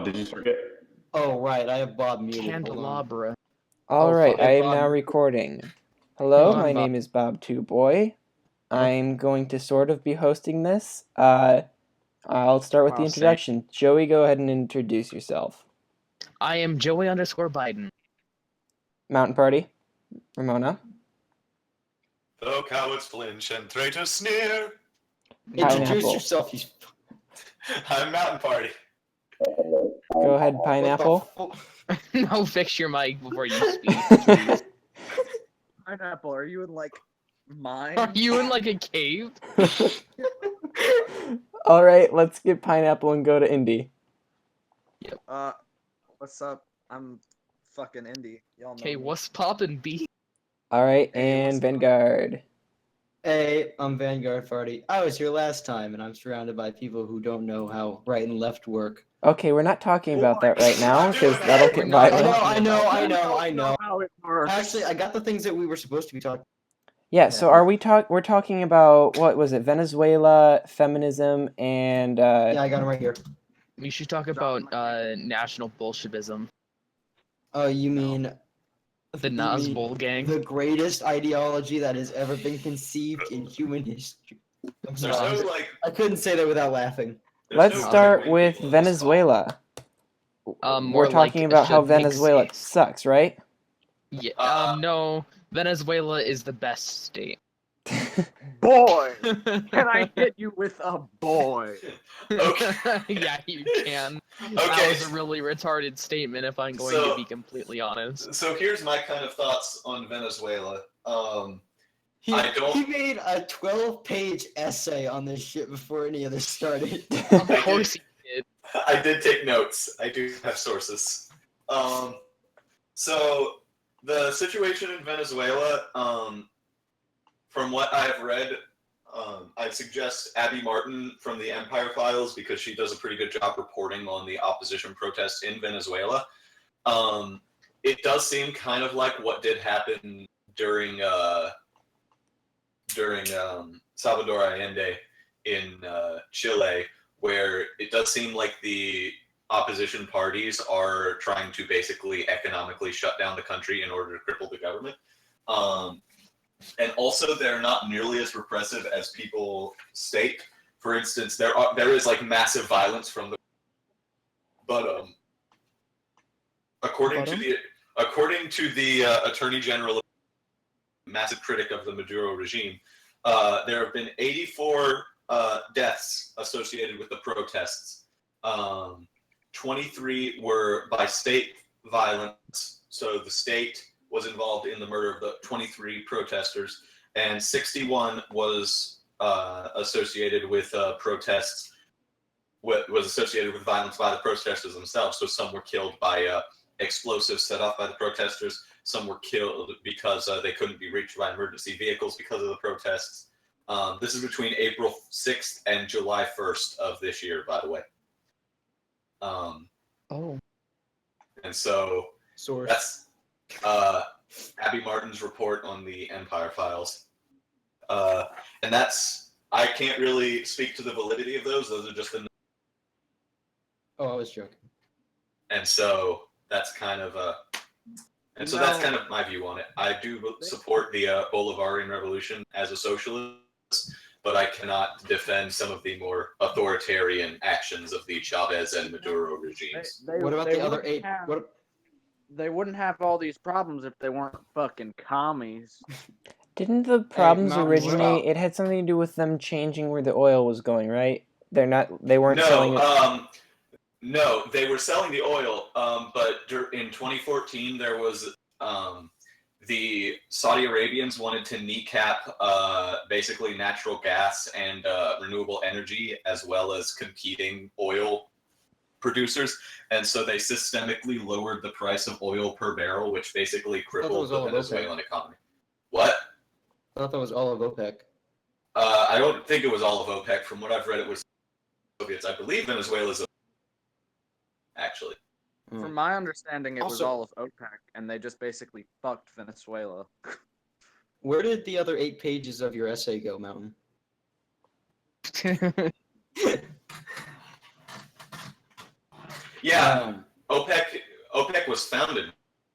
Did you forget? Oh, right, I have Bob muted. Hold on. Candelabra. All right, fuck. I am Bob. now recording. Hello, Hang on, my Bob. name is Bob2Boy. I'm going to sort of be hosting this. I'll start with the Wow, introduction. Joey, go ahead and introduce yourself. I am Joey_Biden. Mountain Party, Ramona. Though cowards flinch and traitors sneer, Introduce Pineapple. yourself, you... I'm Mountain Party. Go ahead, Pineapple. No, fix your mic before you speak. Pineapple, are you in like mine? Are you in like a cave? All right, let's get Pineapple and go to Indy. What's up? I'm fucking Indy. Y'all know Okay, me. what's poppin', B? All right, Hey, and what's up? Vanguard. Hey, I'm Vanguard Party. I was here last time, and I'm surrounded by people who don't know how right and left work. Okay, we're not talking about that right now because that'll get We're not. violent. I know. I know how it works. Actually, I got the things that we were supposed to be talking. Yeah, so we're talking about, what was it, Venezuela, feminism, and Yeah, I got them right here. We should talk about national Bolshevism. Oh, you mean The Nazbol gang. the greatest ideology that has ever been conceived in human history. I'm There's sorry. no like. I couldn't say that without laughing. there's let's no start right-wing with people in this Venezuela. More We're talking like about how should make Venezuela states. sucks, right? Yeah. No, Venezuela is the best state. Boy, can I hit you with a boy? Okay. Yeah, you can. That Okay. was a really retarded statement, if I'm going to be completely honest. So here's my kind of thoughts on Venezuela. He I made a 12-page essay on this shit before any of this started. Of course he did. I did take notes. I do have sources. So the situation in Venezuela, from what I have read, I'd suggest Abby Martin from the Empire Files because she does a pretty good job reporting on the opposition protests in Venezuela. It does seem kind of like what did happen during Salvador Allende in Chile, where it does seem like the opposition parties are trying to basically economically shut down the country in order to cripple the government. And also, they're not nearly as repressive as people state. For instance, there is like massive violence from the, but according to the Attorney General, massive critic of the Maduro regime, there have been 84 deaths associated with the protests. 23 were by state violence, so the state was involved in the murder of the 23 protesters, and 61 was associated with protests. Was associated with violence by the protesters themselves. So some were killed by explosives set off by the protesters. Some were killed because they couldn't be reached by emergency vehicles because of the protests. This is between April 6th and July 1st of this year, by the way. Oh. And so Source. that's Abby Martin's report on the Empire Files. And that's, I can't really speak to the validity of those. Those are just the. Oh, I was joking. And so that's kind of that's kind of my view on it. I do support the Bolivarian Revolution as a socialist, but I cannot defend some of the more authoritarian actions of the Chavez and Maduro regimes. What about the other 8? They wouldn't have all these problems if they weren't fucking commies. Didn't the problems Mountain, originate? It had something to do with them changing where the oil was going, right? They weren't selling it. No, they were selling the oil, but in 2014 there was the Saudi Arabians wanted to kneecap basically natural gas and renewable energy as well as competing oil producers, and so they systemically lowered the price of oil per barrel, which basically crippled the Venezuelan economy. What? I thought that was all of OPEC. I don't think it was all of OPEC. From what I've read, it was Soviets. I believe Venezuela's actually. From my understanding, it was Also- all of OPEC, and they just basically fucked Venezuela. Where did the other 8 pages of your essay go, Mountain? Yeah, OPEC was founded in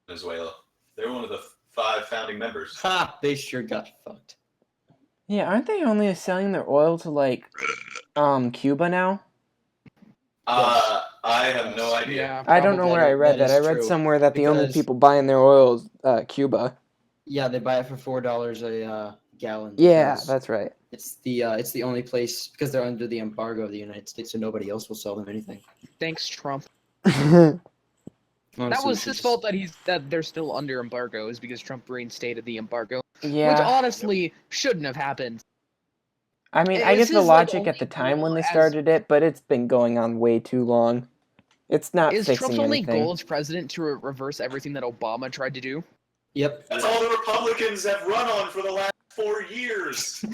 Venezuela. They're one of the 5 founding members. Ha! They sure got fucked. Yeah, aren't they only selling their oil to like Cuba now? I have no idea. Yeah, I don't know where I read that. is I read true, somewhere that the only because- people buying their oil is Cuba. Yeah, they buy it for $4 a gallon. Yeah, because that's right. it's the only place because they're under the embargo of the United States, so nobody else will sell them anything. Thanks, Trump. Honestly, That was it's his just- fault that they're still under embargo is because Trump reinstated the embargo, which Yeah, honestly shouldn't have happened. I mean, I Is get the his, like, logic at only the time when goal they as- started it, but it's been going on way too long. It's not Is fixing Trump's only anything. goal as president to reverse everything that Obama tried to do? Yep. That's all the Republicans have run on for the last 4 years.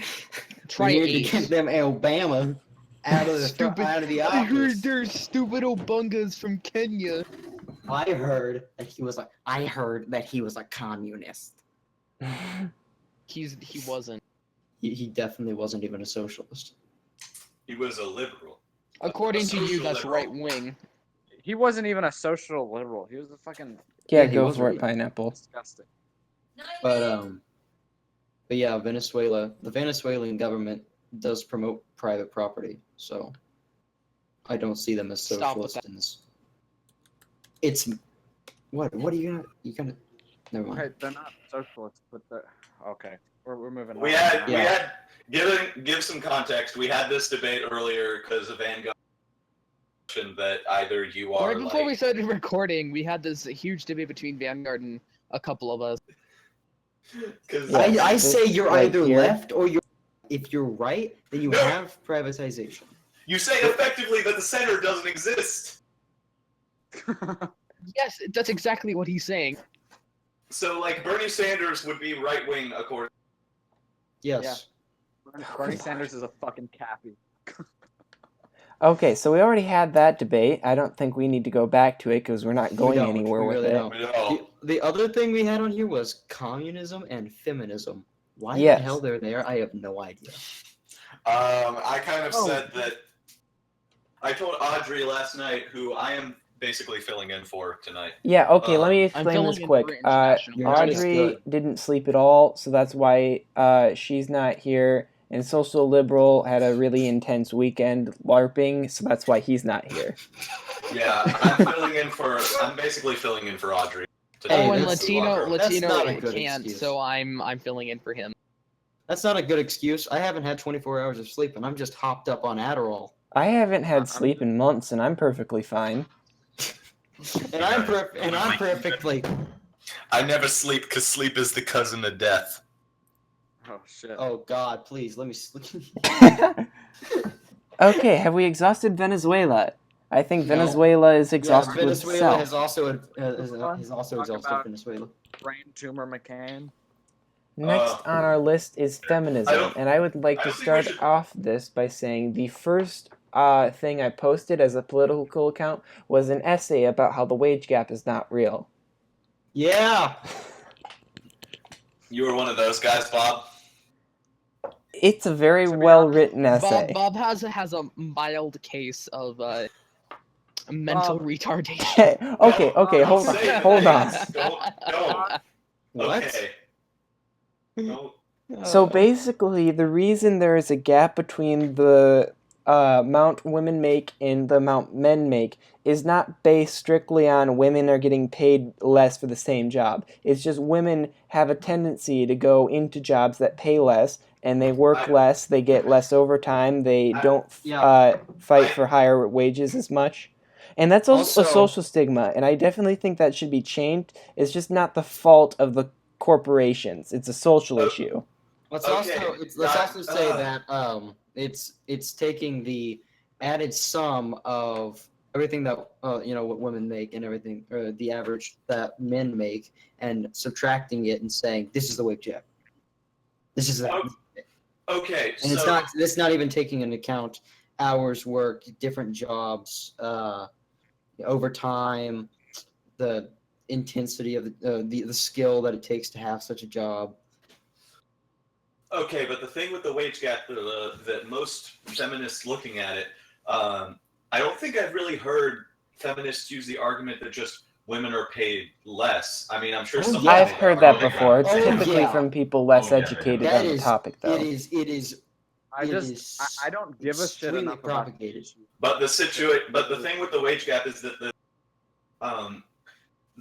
Try we need 8. to get them Obama out of the I heard office. they're stupid Obungas from Kenya. I heard that he was a communist. He wasn't. He definitely wasn't even a socialist. He was a liberal. According to you, social that's liberal. right wing. He wasn't even a social liberal. He was a fucking Yeah, Yeah, he go was for it, right. pineapple. disgusting. But yeah, Venezuela, the Venezuelan government does promote private property, so I don't see them as Stop with socialist in this. It's what are you gonna never mind. Okay, they're not socialists, but they're okay. We're moving on. We Yeah. had give some context. We had this debate earlier because of Vanguard that either you are Right before like we started recording, we had this huge debate between Vanguard and a couple of us. because Yeah, I this say you're right either here. left or you're. If you're right, then you No. have privatization. you say effectively that the center doesn't exist. Yes, that's exactly what he's saying. So like Bernie Sanders would be right wing according. Yes. Bernie Sanders is a fucking cappy. Okay, so we already had that debate. I don't think we need to go back to it because we're not going don't. anywhere We with really it. don't. No. The other thing we had on here was communism and feminism. Why Yes. the hell they're there, I have no idea. I kind of Oh. said that. I told Audrey last night, who I am basically filling in for tonight. Yeah, okay, let me I'm explain filling this in quick. for international You're not as Audrey good. didn't sleep at all, so that's why she's not here. And Social Liberal had a really intense weekend LARPing, so that's why he's not here. Yeah, I'm basically filling in for Audrey. tonight. Hey, Oh, and that's- Latino that's not a good can't, excuse. so I'm filling in for him. That's not a good excuse. I haven't had 24 hours of sleep, and I'm just hopped up on Adderall. I haven't had I'm- sleep in months, and I'm perfectly fine. And I'm perfectly. I never sleep because sleep is the cousin of death. Oh shit. Oh God, please let me sleep. Okay, have we exhausted Venezuela? I think No. Venezuela is exhausted with Venezuela itself. has also Talk exhausted about- Venezuela. Brain tumor McCain. Next on our list is feminism, don't- and I would like I to don't think we start should- off this by saying the first thing I posted as a political account was an essay about how the wage gap is not real. Yeah. You were one of those guys, Bob. It's a very To be well written Bob essay. has a mild case of mental Bob. retardation. Okay, Don't hold say on. names. Don't. What? Okay. Don't. So basically, the reason there is a gap between the amount women make and the amount men make is not based strictly on women are getting paid less for the same job. It's just women have a tendency to go into jobs that pay less, and they work less, they get less overtime, they don't fight for higher wages as much. And that's also a Also- social stigma, and I definitely think that should be changed. It's just not the fault of the corporations. It's a social issue. Let's Okay, also say that it's taking the added sum of everything that what women make and everything, or the average that men make, and subtracting it and saying this is the wage gap. This is the, Okay. and it's not even taking into account hours worked, different jobs, overtime, the intensity of the skill that it takes to have such a job. Okay, but the thing with the wage gap that most feminists looking at it, I don't think I've really heard feminists use the argument that just women are paid less. I mean, I'm sure Oh, some. yeah. I've heard that Oh, before. It's oh, typically yeah. from people less Oh, yeah, educated That on the is topic, though. it is I don't give a shit extremely enough about propagated. But the thing with the wage gap is that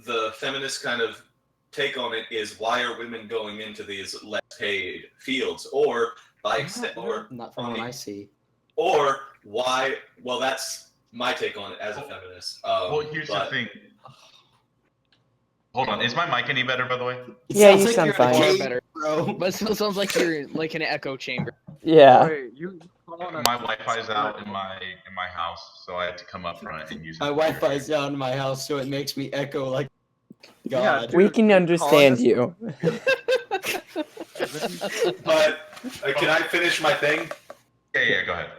the feminist kind of take on it is, why are women going into these less paid fields, or by extent, or Not from what I see. or why? Well, that's my take on it as a feminist. Well, here's the thing. Hold on, is my mic any better, by the way? It Yeah, sounds you like sound you're in a fine. cave, Better. bro. But it still sounds like you're like in an echo chamber. Yeah. Wait, you calling us- My Wi-Fi's out in my house, so I had to come up front and use My it. Wi-Fi's down in my house, so it makes me echo like Yeah, God. dude. We can understand you. But can I finish my thing? Yeah, go ahead.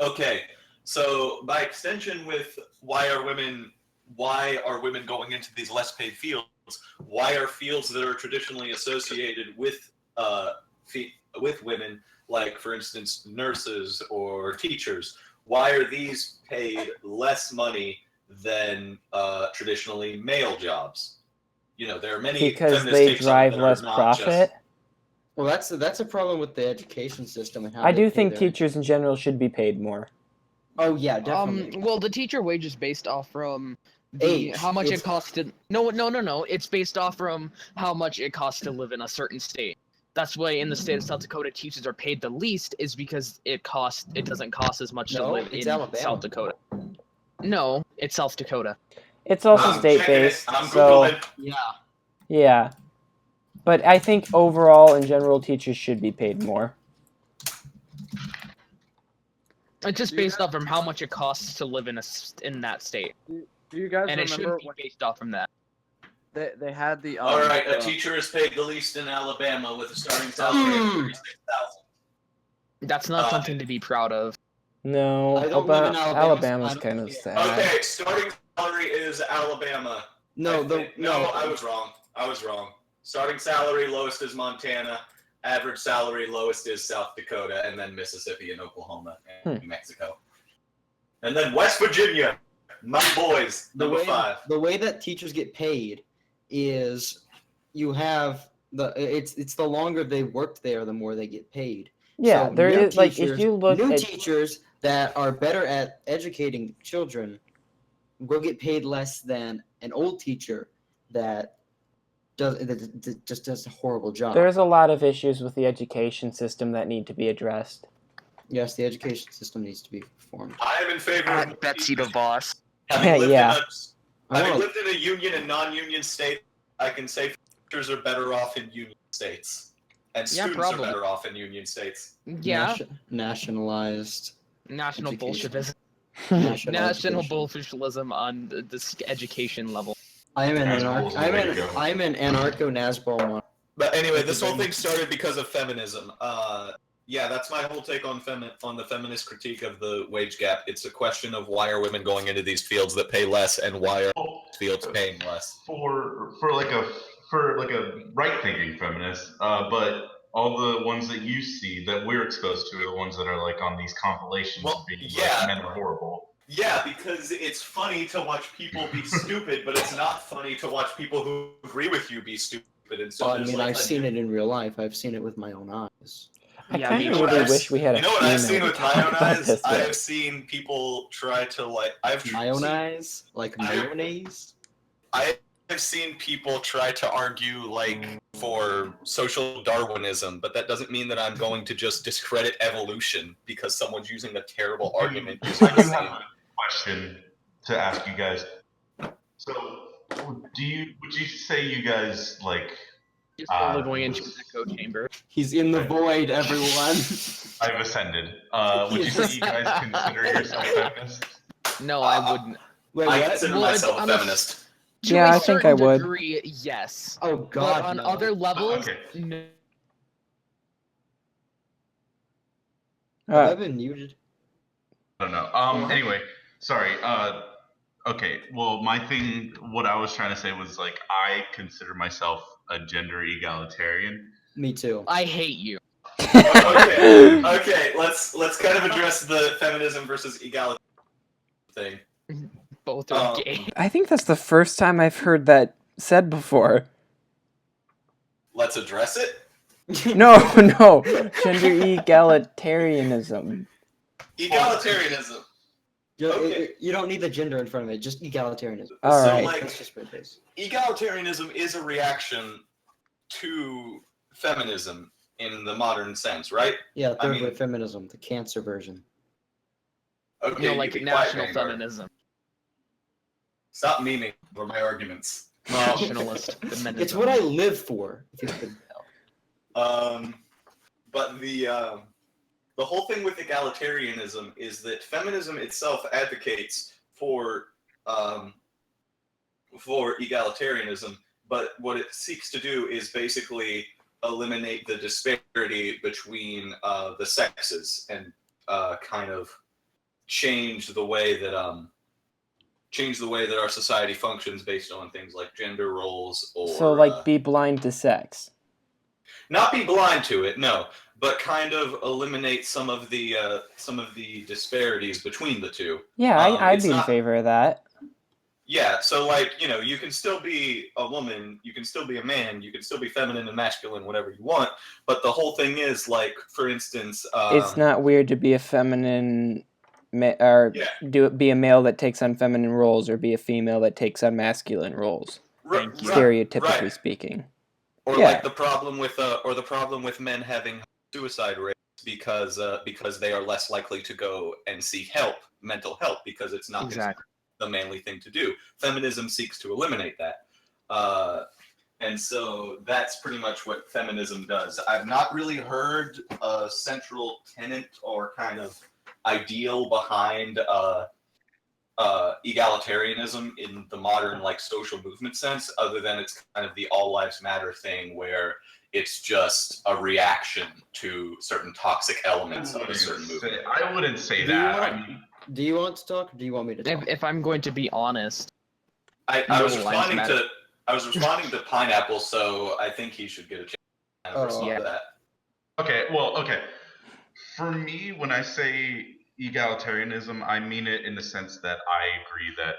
Okay, so by extension, with why are women going into these less paid fields? Why are fields that are traditionally associated with women, like for instance nurses or teachers, why are these paid less money than traditionally male jobs? You know, there are many Because feminist they takes on it drive that are less not profit. Well, that's a problem with the education system and how I they do pay think their- teachers in general should be paid more. Oh yeah, definitely. Well, the teacher wage is based off from Age. how much It's- it costs to. No. It's based off from how much it costs to live in a certain state. That's why in the state of South Dakota, teachers are paid the least, is because it doesn't cost as much to No, live it's in Alabama. South Dakota. No, it's South Dakota. It's also I'm state-based, checking it. I'm so Googling. Yeah. yeah. But I think overall, in general, teachers should be paid more. It's just based off from how much it costs to live in that state, Do you guys and it remember shouldn't be when based off from that. they had the All right, a teacher is paid the least in Alabama with a starting salary of $36,000. That's not something to be proud of. No, I don't live in Alabama, so Alabama's I don't kind of care. sad. Okay, starting salary is Alabama. No, I was wrong. Starting salary lowest is Montana. Average salary lowest is South Dakota, and then Mississippi and Oklahoma and New Mexico. And then West Virginia, my boys, number 5. The way that teachers get paid is you have it's the longer they worked there, the more they get paid. Yeah, So there new is, like, if teachers- you look new at... teachers that are better at educating children will get paid less than an old teacher that just does a horrible job. There's a lot of issues with the education system that need to be addressed. Yes, the education system needs to be reformed. I am in favor of Betsy the boss. Having lived Yeah. lived in a union and non-union state, I can say teachers are better off in union states, and Yeah, students probably. are better off in union states. Yeah, Nationalized national education. Bolshevism. national National education. Bolshevism on the education level. I am an Nazbol is the way to go. I'm an anarcho-Nazbol. But anyway, this whole thing started because of feminism. Yeah, that's my whole take on the feminist critique of the wage gap. It's a question of why are women going into these fields that pay less, and why are fields paying less. For like a right thinking feminist, but all the ones that you see that we're exposed to are the ones that are like on these compilations Well, of being yeah. like, men are horrible. Yeah, because it's funny to watch people be stupid, but it's not funny to watch people who agree with you be stupid. And so Well, I there's mean, like I've seen it in real life. I've seen it with my own eyes. I Yeah, kind me of too. really I've- wish we had a You know what I've female seen to with my talk own about eyes? this I with. have seen people try to My own eyes, like mayonnaise. I have seen people try to argue for social Darwinism, but that doesn't mean that I'm going to just discredit evolution because someone's using a terrible argument. I Using do the have same. a question to ask you guys. So, would you say you guys like? You're slowly going into an echo chamber. He's in the void, everyone. I've ascended. Would you say you guys consider yourself feminists? No, I wouldn't. Wait, I what? consider Well, myself a on a- feminist. To Yeah, a I think certain I would. degree, yes. Oh God, But on no. other levels, Okay. no. Have I been muted? I don't know. Anyway, sorry. Okay. Well, my thing, what I was trying to say was like, I consider myself a gender egalitarian. Me too. I hate you. Okay. Let's kind of address the feminism versus egalitarian thing. Both both are gay. I think that's the first time I've heard that said before. Let's address it. No, gender egalitarianism. Egalitarianism. Okay. You don't need the gender in front of it, just egalitarianism. All So, right. like, That's just what it is. egalitarianism is a reaction to feminism in the modern sense, right? Yeah, I third mean- wave feminism, the cancer version. Okay, You know, you like be quiet, national Vanguard. feminism, Stop memeing for my arguments. nationalist feminism. It's what I live for, if you could tell. But the whole thing with egalitarianism is that feminism itself advocates for egalitarianism, but what it seeks to do is basically eliminate the disparity between the sexes and kind of change the way that our society functions based on things like gender roles or So, like, be blind to sex. not be blind to it, no, but kind of eliminate some of the disparities between the two. Yeah, I'd it's be in not- favor of that. Yeah, so like, you can still be a woman, you can still be a man, you can still be feminine and masculine, whatever you want, but the whole thing is, like, for instance, It's not weird to be a feminine, or Yeah. be a male that takes on feminine roles, or be a female that takes on masculine roles. Thank you. Stereotypically right. speaking. Or Yeah. like the problem with men having suicide rates because they are less likely to go and seek mental help, because it's not Exactly. the manly thing to do. Feminism seeks to eliminate that. And so that's pretty much what feminism does. I've not really heard a central tenet or kind of ideal behind egalitarianism in the modern, like, social movement sense, other than it's kind of the all lives matter thing, where it's just a reaction to certain toxic elements of a certain movement. I wouldn't say Do you that. want- I mean, Do you want to talk, or do you want me to talk? If I'm going to be honest, I No was lives responding matter. to Pineapple, so I think he should get a chance to kind of respond yeah. to that. Okay. For me, when I say egalitarianism, I mean it in the sense that I agree that,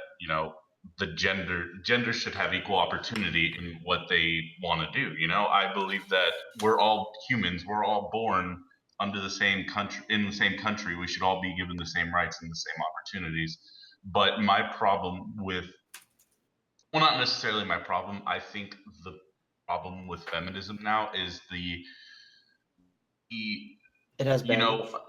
the gender should have equal opportunity in what they want to do. I believe that we're all humans. We're all born under the same country, in the same country. We should all be given the same rights and the same opportunities. But my problem with, well, not necessarily my problem. I think the problem with feminism now is It has you know, baggage.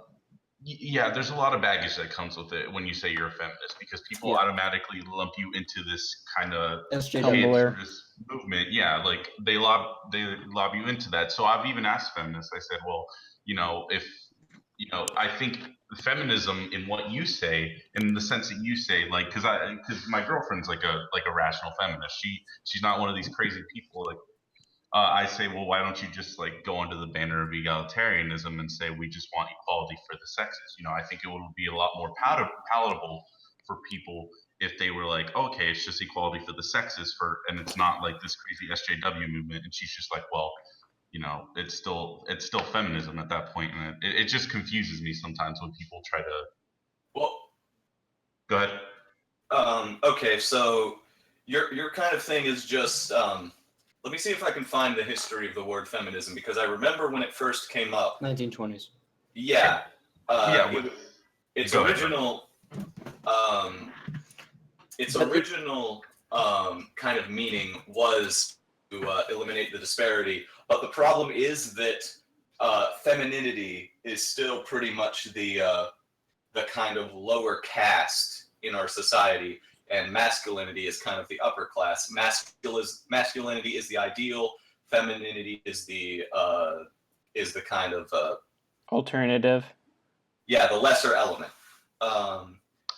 yeah, there's a lot of baggage that comes with it when you say you're a feminist, because people Yeah. automatically lump you into this kind of SJW. Tumblr. cancerous movement. Yeah, like they lob you into that. So I've even asked feminists. I said, well, if I think feminism in what you say, in the sense that you say, like, because my girlfriend's like a rational feminist. She's not one of these crazy people like. I say, well, why don't you just like go under the banner of egalitarianism and say we just want equality for the sexes? I think it would be a lot more palatable for people if they were like, okay, it's just equality for the sexes, and it's not like this crazy SJW movement. And she's just like, well, it's still feminism at that point, and it just confuses me sometimes when people try to. Well, Go ahead. okay, so your kind of thing is just let me see if I can find the history of the word feminism, because I remember when it first came up. 1920s. Yeah. Yeah. Its Go ahead. original kind of meaning was to eliminate the disparity, but the problem is that femininity is still pretty much the kind of lower caste in our society, and masculinity is kind of the upper class. Masculinity is the ideal. Femininity is the kind of Alternative. the lesser element.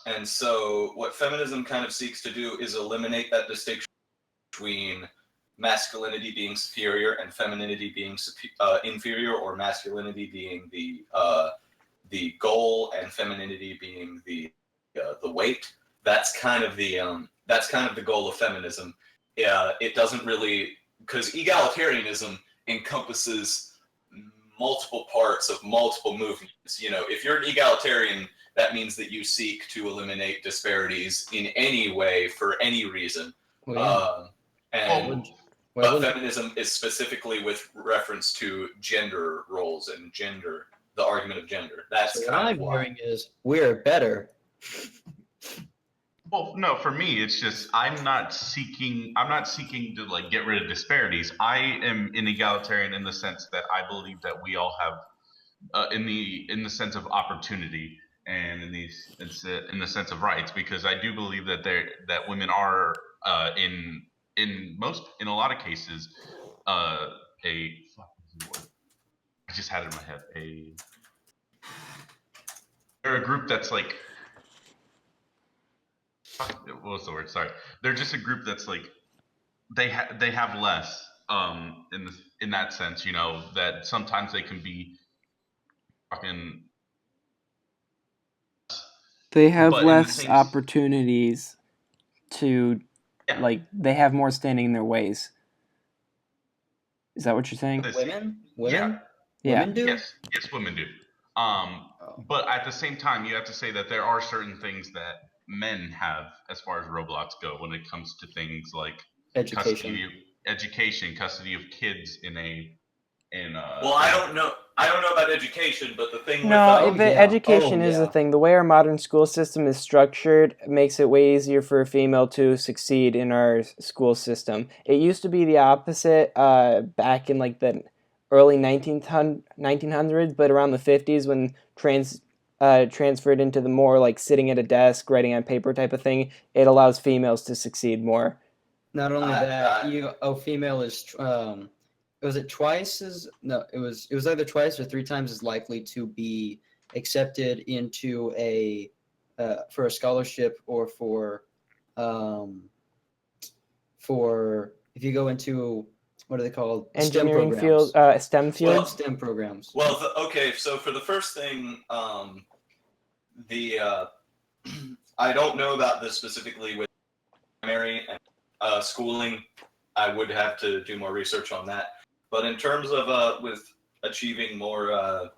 And so what feminism kind of seeks to do is eliminate that distinction between masculinity being superior and femininity being inferior, or masculinity being the goal and femininity being the weight. That's kind of the goal of feminism. It doesn't really, because egalitarianism encompasses multiple parts of multiple movements. If you're an egalitarian, that means that you seek to eliminate disparities in any way for any reason. Well, And well, but feminism is specifically with reference to gender roles and gender, the argument of gender. That's so what kind I'm of why. hearing is we're better. Well, no, for me, it's just I'm not seeking to like get rid of disparities. I am an egalitarian in the sense that I believe that we all have, in the sense of opportunity and in the sense of rights, because I do believe that women are in a lot of cases a fuck, what's the word? I just had it in my head. They're a group that's like, what was the word? Sorry. They're just a group that's like they have less in that sense, that sometimes they can be fucking, They have but in the less same opportunities to, yeah, like, they have more standing in their ways. Is that what you're saying? Women? Yeah. Women do? yes, women do. But at the same time, you have to say that there are certain things that men have as far as roadblocks go when it comes to things like Education. custody of kids Well, I don't know about education, but the thing No, with the yeah. education Oh, is the yeah. thing. The way our modern school system is structured makes it way easier for a female to succeed in our school system. It used to be the opposite back in like the early 1900s, but around the 50s when transferred into the more like sitting at a desk, writing on paper type of thing, it allows females to succeed more. Not only that, a female is was it twice as no, it was either twice or three times as likely to be accepted into a for a scholarship or for if you go into what are they called? Engineering STEM field, programs. STEM fields. STEM programs. well, okay. So for the first thing, the I don't know about this specifically with primary and schooling. I would have to do more research on that. But in terms of with achieving more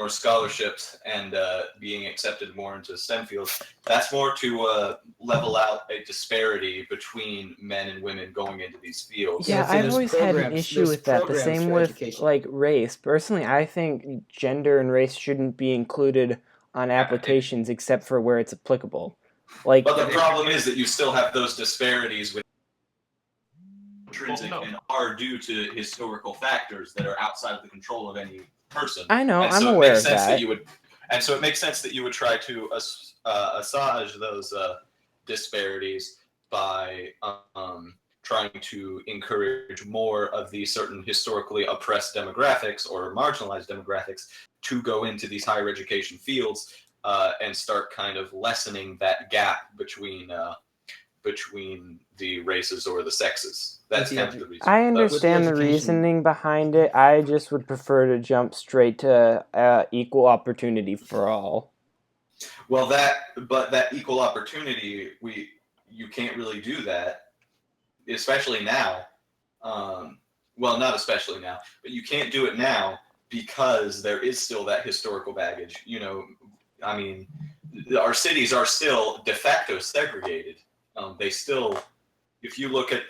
scholarships and being accepted more into STEM fields, that's more to level out a disparity between men and women going into these fields. Yeah, So I've there's always had an programs- issue there's with that. The programs same for with education. like race. Personally, I think gender and race shouldn't be included on applications except for where it's applicable. Like, But the problem is that you still have those disparities with intrinsic and are due to historical factors that are outside of the control of any person. I know, And I'm so it aware makes of sense that. it makes sense that you would try to assuage those disparities by trying to encourage more of these certain historically oppressed demographics or marginalized demographics to go into these higher education fields and start kind of lessening that gap between the races or the sexes. That's kind of the reason. I understand the education- reasoning behind it. I just would prefer to jump straight to equal opportunity for all. Well, that equal opportunity, you can't really do that, especially now. Well, not especially now, but you can't do it now because there is still that historical baggage. I mean, our cities are still de facto segregated. They still, if you look at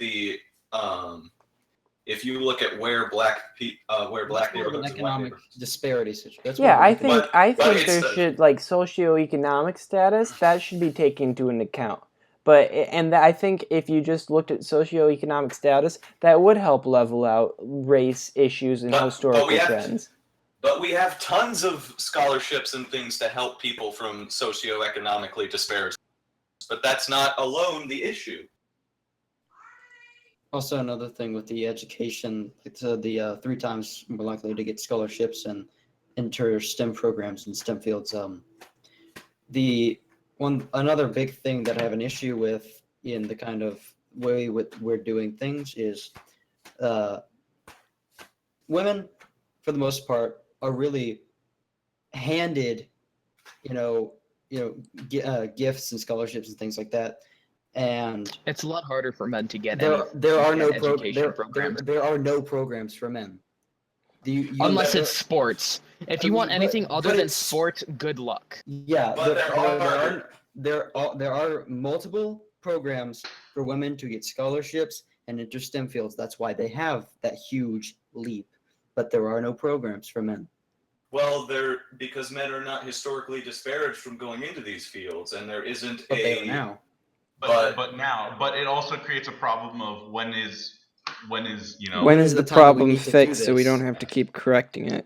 where black neighborhoods and white economic neighborhoods. disparities. That's Yeah, I what think it's there should like socioeconomic status that should be taken into an account. But I think if you just looked at socioeconomic status, that would help level out race issues and historical trends. But we have tons of scholarships and things to help people from socioeconomically disparate. But that's not alone the issue. Also, another thing with the education, it's the 3 times more likely to get scholarships and enter STEM programs and STEM fields. Another big thing that I have an issue with in the kind of way we're doing things is women, for the most part, are really handed, gifts and scholarships and things like that. And It's a lot harder for men to get there are no education programs. there are no programs for men. Unless it's sports. If you want anything other than sports, good luck. Yeah, But there are multiple programs for women to get scholarships and enter STEM fields. That's why they have that huge leap. But there are no programs for men. Well, because men are not historically disparaged from going into these fields, and there isn't But they are now. But it also creates a problem of when is When is the the time that we problem need to do fixed so we this? don't have to keep correcting it?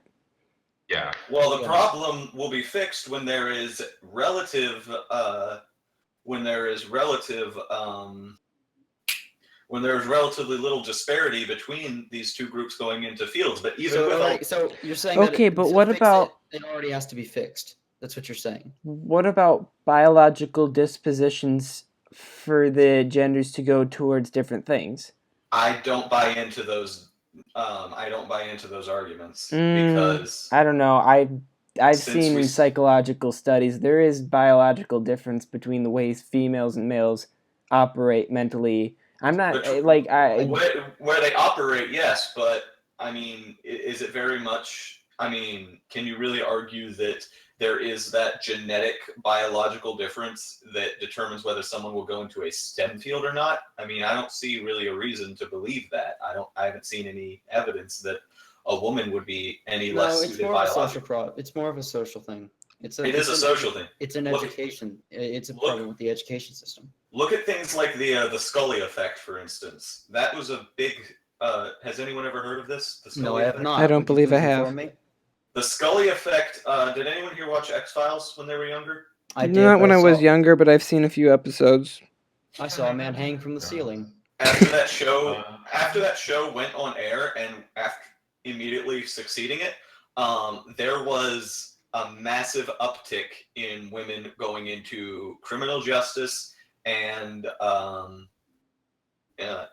Yeah. Well, the Yeah. problem will be fixed when there is relative when there's relatively little disparity between these two groups going into fields. But even So you're saying Okay, that but to what fix about- it already has to be fixed. That's what you're saying. What about biological dispositions for the genders to go towards different things? I don't buy into those. I don't buy into those arguments because I don't know. I've Since seen we in s- psychological studies there is biological difference between the ways females and males operate mentally. I'm not But- like I. where they operate, yes, but I mean, is it very much? I mean, can you really argue that there is that genetic biological difference that determines whether someone will go into a STEM field or not? I mean, I don't see really a reason to believe that. I haven't seen any evidence that a woman would be any No, less it's suited more of a social biologically. It's more of a social thing. It is a social thing. It's an Look- education. It's a look- problem with the education system. Look at things like the Scully effect, for instance. That was a big. Has anyone ever heard of this? The Scully No, I have effect? not. I don't Would you believe I please have. inform me? The Scully effect. Did anyone here watch X-Files when they were younger? I did. Not but when I was saw- younger, but I've seen a few episodes. I saw a man hang from the ceiling. After that show went on air, and after immediately succeeding it, there was a massive uptick in women going into criminal justice and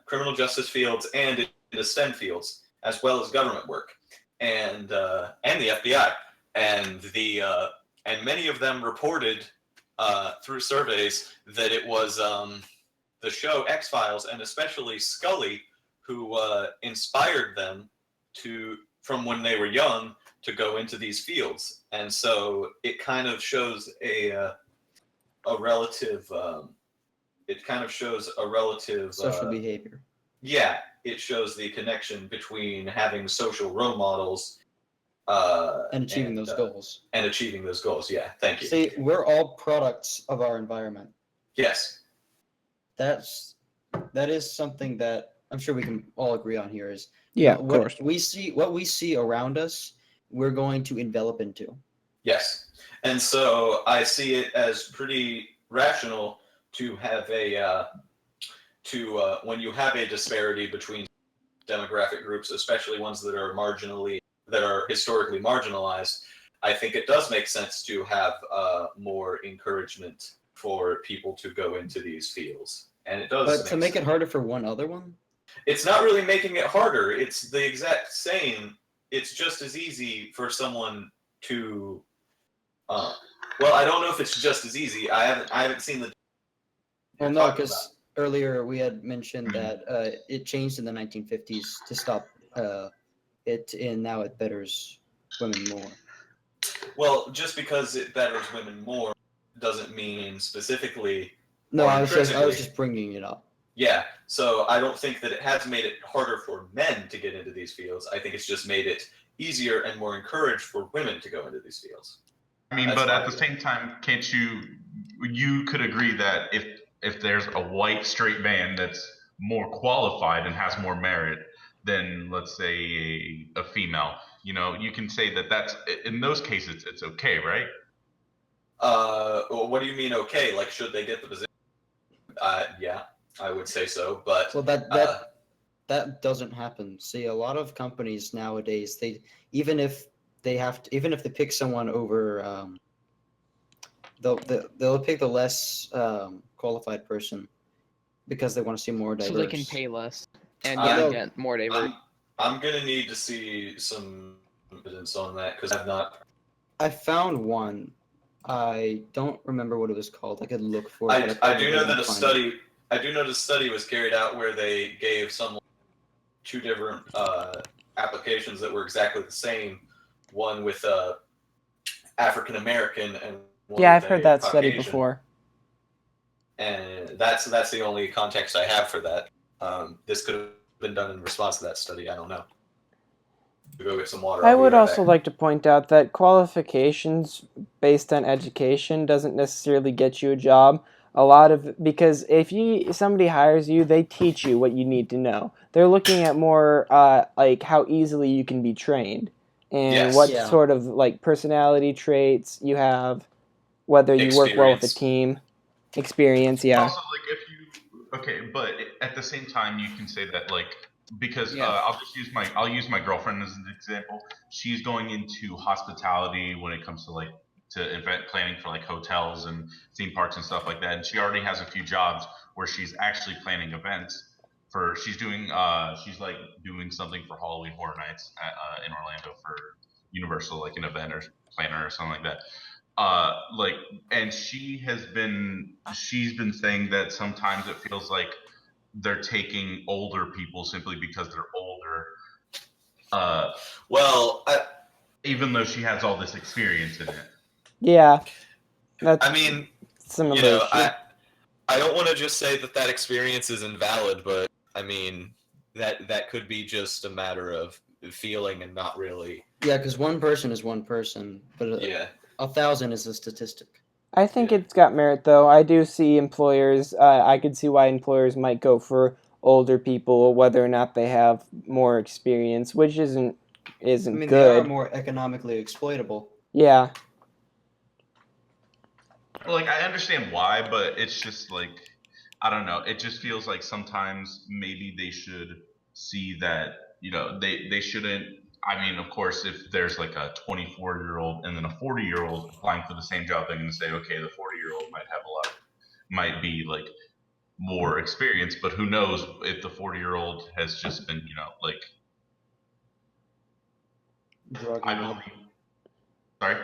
criminal justice fields and into STEM fields, as well as government work, and the FBI, and many of them reported through surveys that it was the show X-Files, and especially Scully, who inspired them from when they were young to go into these fields. And so it kind of shows a relative. It kind of shows a relative Social behavior. Yeah, it shows the connection between having social role models And achieving those goals. and achieving those goals. Yeah, thank you. See, we're all products of our environment. Yes. That is something that I'm sure we can all agree on here is Yeah, of what course. what we see around us, we're going to envelop into. Yes. And so I see it as pretty rational to have when you have a disparity between demographic groups, especially ones that are historically marginalized. I think it does make sense to have more encouragement for people to go into these fields, and it does. But to make it harder for one other one? It's not really making it harder. It's the exact same. It's just as easy for someone to. Well, I don't know if it's just as easy. I haven't seen the. Well, you're no, talking because earlier we had mentioned that it changed in the 1950s to stop it, and now it betters women more. about. Well, just because it betters women more doesn't mean specifically. No, or I was intrinsically. just bringing it up. Yeah, so I don't think that it has made it harder for men to get into these fields. I think it's just made it easier and more encouraged for women to go into these fields. I mean, That's but at my the view. same time, can't you could agree that if there's a white straight man that's more qualified and has more merit than, let's say, a female, you can say that's in those cases it's okay, right? Well, what do you mean? Okay, like should they get the position? Yeah, I would say so. But Well, that doesn't happen. See, a lot of companies nowadays, even if they pick someone over, they'll pick the less qualified person because they want to see more diverse. So they can pay less and I get more diverse. I'm gonna need to see some evidence on that because I've not. I found one. I don't remember what it was called. I could look for it. I do know that a study. I do know the study was carried out where they gave someone two different applications that were exactly the same. One with African American and one Yeah, with I've heard a that study Caucasian. before. And that's the only context I have for that. This could have been done in response to that study. I don't know. Go get some water. I I'll be would right also back. like to point out that qualifications based on education doesn't necessarily get you a job. Because if somebody hires you, they teach you what you need to know. They're looking at more like how easily you can be trained and Yes. what Yeah. sort of like personality traits you have, whether you work well with a Experience. team, experience. Yeah. Also, like if you okay, but at the same time, you can say that like because Yeah. I'll use my girlfriend as an example. She's going into hospitality when it comes to like to event planning for like hotels and theme parks and stuff like that. And she already has a few jobs where she's actually planning events. She's like doing something for Halloween Horror Nights in Orlando for Universal, like an event or planner or something like that. Like, and she's been saying that sometimes it feels like they're taking older people simply because they're older, Well, even though she has all this experience in it. Yeah. That's I mean, some of you the know, issue. I don't want to just say that experience is invalid, but I mean that could be just a matter of feeling and not really. Yeah, because one person is one person, but Yeah. 1,000 is a statistic. I think Yeah. it's got merit, though. I do see employers. I could see why employers might go for older people, whether or not they have more experience, which isn't I mean, they are good. more economically exploitable. Yeah, Like, I understand why, but it's just like I don't know. It just feels like sometimes maybe they should see that they shouldn't. I mean, of course, if there's like a 24-year-old and then a 40-year-old applying for the same job, they're going to say, okay, the 40-year-old might be like more experience, but who knows if the 40-year-old has just been, like Drugging I up. believe. Sorry.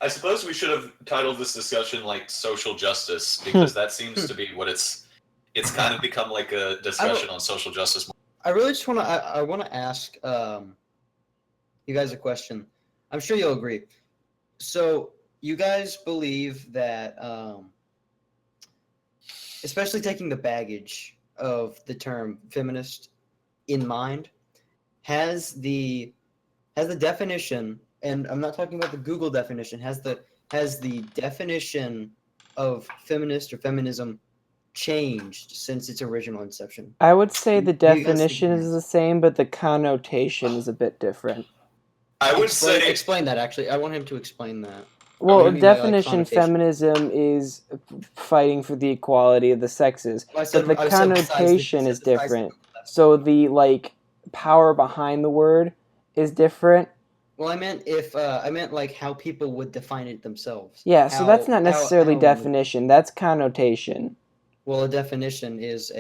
I suppose we should have titled this discussion like social justice because that seems to be what it's kind of become like a discussion on social justice. I really just want to. I want to ask you guys a question. I'm sure you'll agree. So you guys believe that, especially taking the baggage of the term feminist in mind, has the definition, and I'm not talking about the Google definition, has the definition of feminist or feminism changed since its original inception? I would say the Do you guys think definition it is has? the same, but the connotation is a bit different. I would Explain, say explain that. Actually, I want him to explain that. Well, What do you mean by, like, definition connotation? feminism is fighting for the equality of the sexes, Well, I said, but the I said besides connotation is besides the different. Google So the like power behind the word is different. Well, I meant if I meant like how people would define it themselves. Yeah, so that's not necessarily how definition. That's connotation. well, a definition is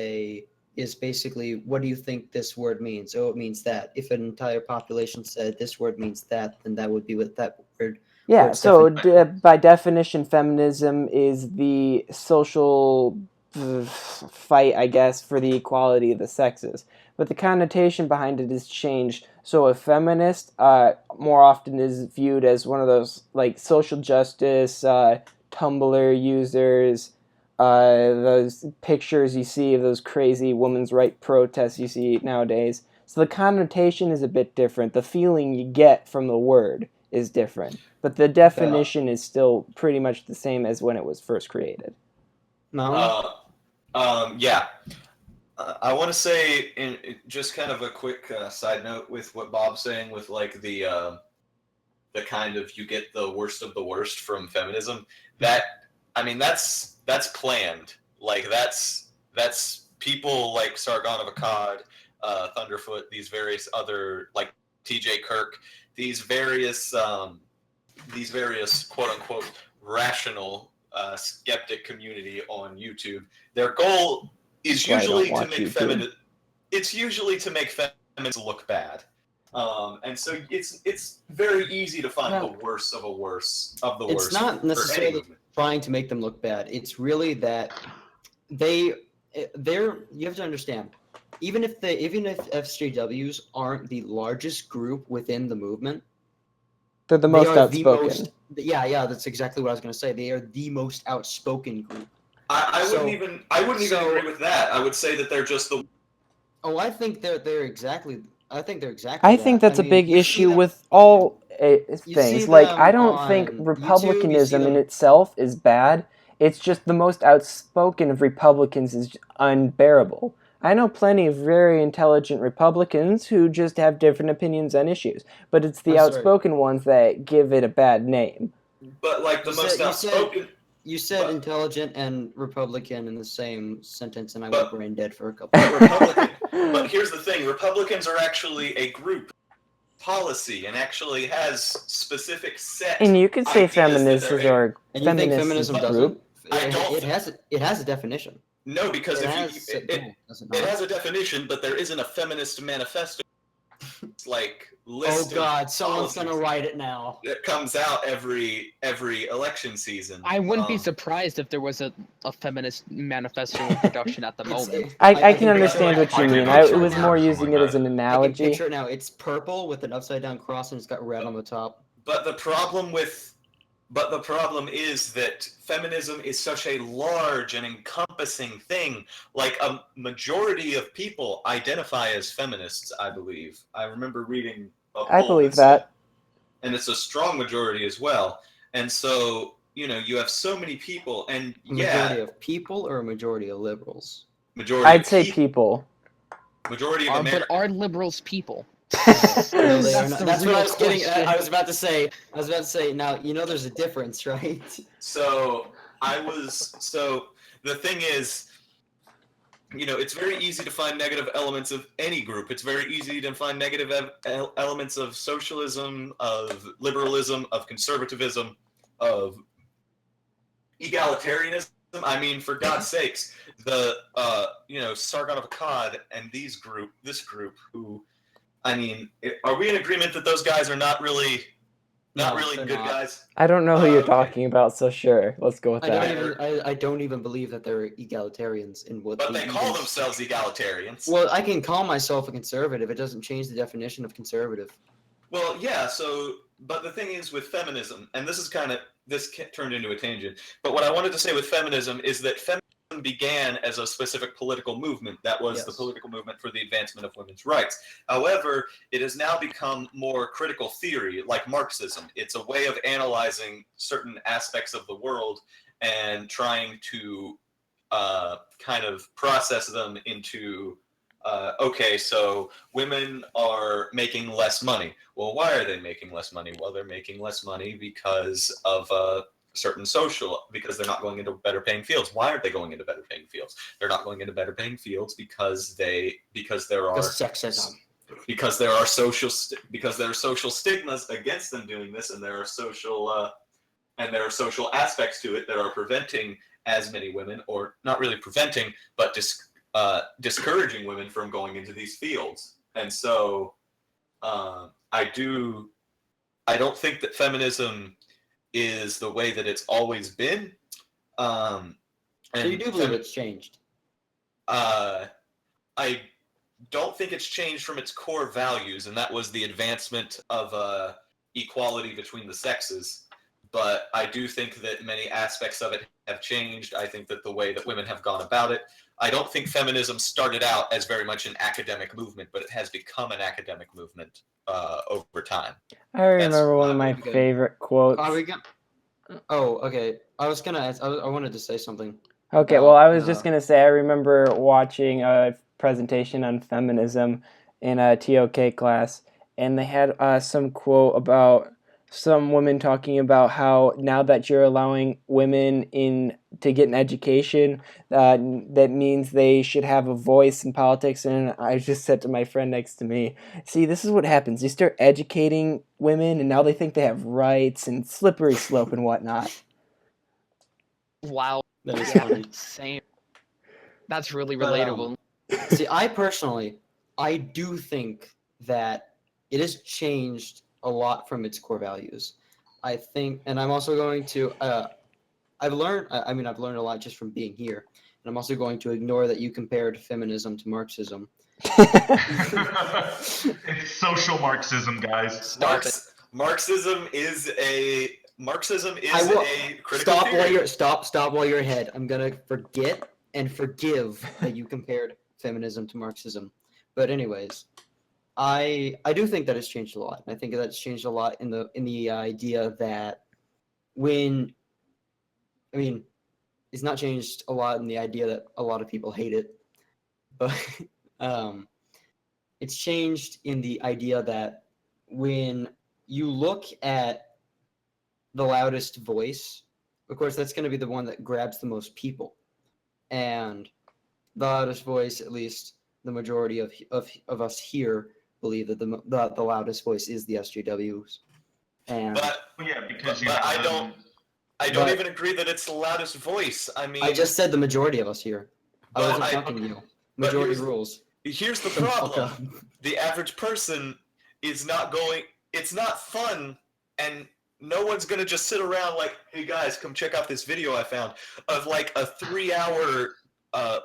basically what do you think this word means? Oh, it means that. If an entire population said this word means that, then that would be what that word. Yeah, it's so definitely- by definition, feminism is the social fight, I guess, for the equality of the sexes. But the connotation behind it has changed. So a feminist more often is viewed as one of those like social justice Tumblr users. Those pictures you see of those crazy women's rights protests you see nowadays. So the connotation is a bit different. The feeling you get from the word is different. But the definition is still pretty much the same as when it was first created. No. Yeah. I want to say, in just kind of a quick side note with what Bob's saying, with like the kind of you get the worst of the worst from feminism. That I mean, that's planned. Like that's people like Sargon of Akkad, Thunderfoot, these various other like T.J. Kirk, these various quote unquote rational skeptic community on YouTube. Their goal is usually to make feminists. It's usually to make feminists look bad, and so it's very easy to find the worst of a worst of the worst. It's not necessarily trying to make them look bad. It's really that they're. You have to understand, even if SJWs aren't the largest group within the movement, They're the they most are outspoken. the most. Yeah, that's exactly what I was going to say. They are the most outspoken group. I So- wouldn't even agree with that. I would say that they're just the Oh, I think they're exactly. I think they're exactly. I think that's a mean, big you see issue them- with all see things. Like, I them don't think on YouTube, you see republicanism in them- itself is bad. It's just the most outspoken of Republicans is unbearable. I know plenty of very intelligent Republicans who just have different opinions on issues, but it's the I'm sorry. outspoken ones that give it a bad name. but like the You most said- outspoken. You said But- intelligent and Republican in the same sentence, and I But- went brain dead for a couple. But Republican. But here's the thing: Republicans are actually a group policy and actually has specific set. And you could say ideas that feminists they're- are And you think feminist feminism group. doesn't? I don't It has a definition. No, because It if has. you, Does it it not? has a definition, but there isn't a feminist manifesto. It's like Oh list of God! Someone's policies gonna write it now. that comes out every election season. I wouldn't be Um, surprised if there was a feminist manifesto in production at the moment. I can picture understand it. what you I can mean. picture It was it more now. using it as an I can analogy. picture it now. It's purple with an upside down cross, and it's got red on the top. But the problem is that feminism is such a large and encompassing thing. Like a majority of people identify as feminists, I believe. I remember reading a I poll believe said- that. and it's a strong majority as well. And so, you have so many people, and A majority of people or a majority of liberals? majority I'd of say peop- people. majority of But Americans. are liberals people? No, they are That's not. the That's what I real was getting. question. I was about to say. Now there's a difference, right? So the thing is, it's very easy to find negative elements of any group. It's very easy to find negative elements of socialism, of liberalism, of conservatism, of egalitarianism. I mean, for God's sakes, the Sargon of Akkad and this group who, I mean, are we in agreement that those guys are not really No, good they're not. guys? I don't know who you're Okay. talking about, so sure, let's go with I that. don't even believe that they're egalitarians in what. But they call themselves egalitarians. Well, I can call myself a conservative. It doesn't change the definition of conservative. Well, yeah. So, but the thing is with feminism, and this turned into a tangent. But what I wanted to say with feminism is that feminism began as a specific political movement. That was the Yes. political movement for the advancement of women's rights. However, it has now become more critical theory, like Marxism. It's a way of analyzing certain aspects of the world and trying to kind of process them into okay, so women are making less money. Well, why are they making less money? Well, they're making less money because of because they're not going into better paying fields. Why aren't they going into better paying fields? They're not going into better paying fields because there are sexism. because there are social stigmas against them doing this, and there are social aspects to it that are preventing as many women, or not really preventing, but discouraging women from going into these fields. And so I don't think that feminism is the way that it's always been. So you do believe it's changed? I don't think it's changed from its core values, and that was the advancement of equality between the sexes. But I do think that many aspects of it have changed. I think that the way that women have gone about it, I don't think feminism started out as very much an academic movement, but it has become an academic movement over time. I remember one of my my good. favorite quotes. Are we gonna? Oh, okay. I was gonna ask. I wanted to say something. Okay, No, well, I was just no. going to say, I remember watching a presentation on feminism in a TOK class, and they had some quote about some women talking about how now that you're allowing women to get an education, that means they should have a voice in politics. And I just said to my friend next to me, see, this is what happens. You start educating women, and now they think they have rights and slippery slope and whatnot. Wow. That is Yeah, funny. same. That's really But, relatable. See, I do think that it has changed a lot from its core values. I think, and I'm also going to I've learned. I've learned a lot just from being here, and I'm also going to ignore that you compared feminism to Marxism. It's social Marxism, guys. Stop it. Marxism is a I will critical stop theory. while you're stop while you're ahead. I'm gonna forget and forgive that you compared feminism to Marxism. But anyways, I do think that it's changed a lot. I think that it's changed a lot in the idea that it's not changed a lot in the idea that a lot of people hate it, but it's changed in the idea that when you look at the loudest voice, of course, that's going to be the one that grabs the most people. And the loudest voice, at least the majority of us here, believe that the loudest voice is the SJWs. And But Yeah, because you but have I them. don't But- even agree that it's the loudest voice. I mean, I just said the majority of us here. I But wasn't talking to you. Majority rules. here's the Shut the fuck problem. up. The average person is not going. It's not fun, and no one's gonna just sit around like, "Hey guys, come check out this video I found of like a 3-hour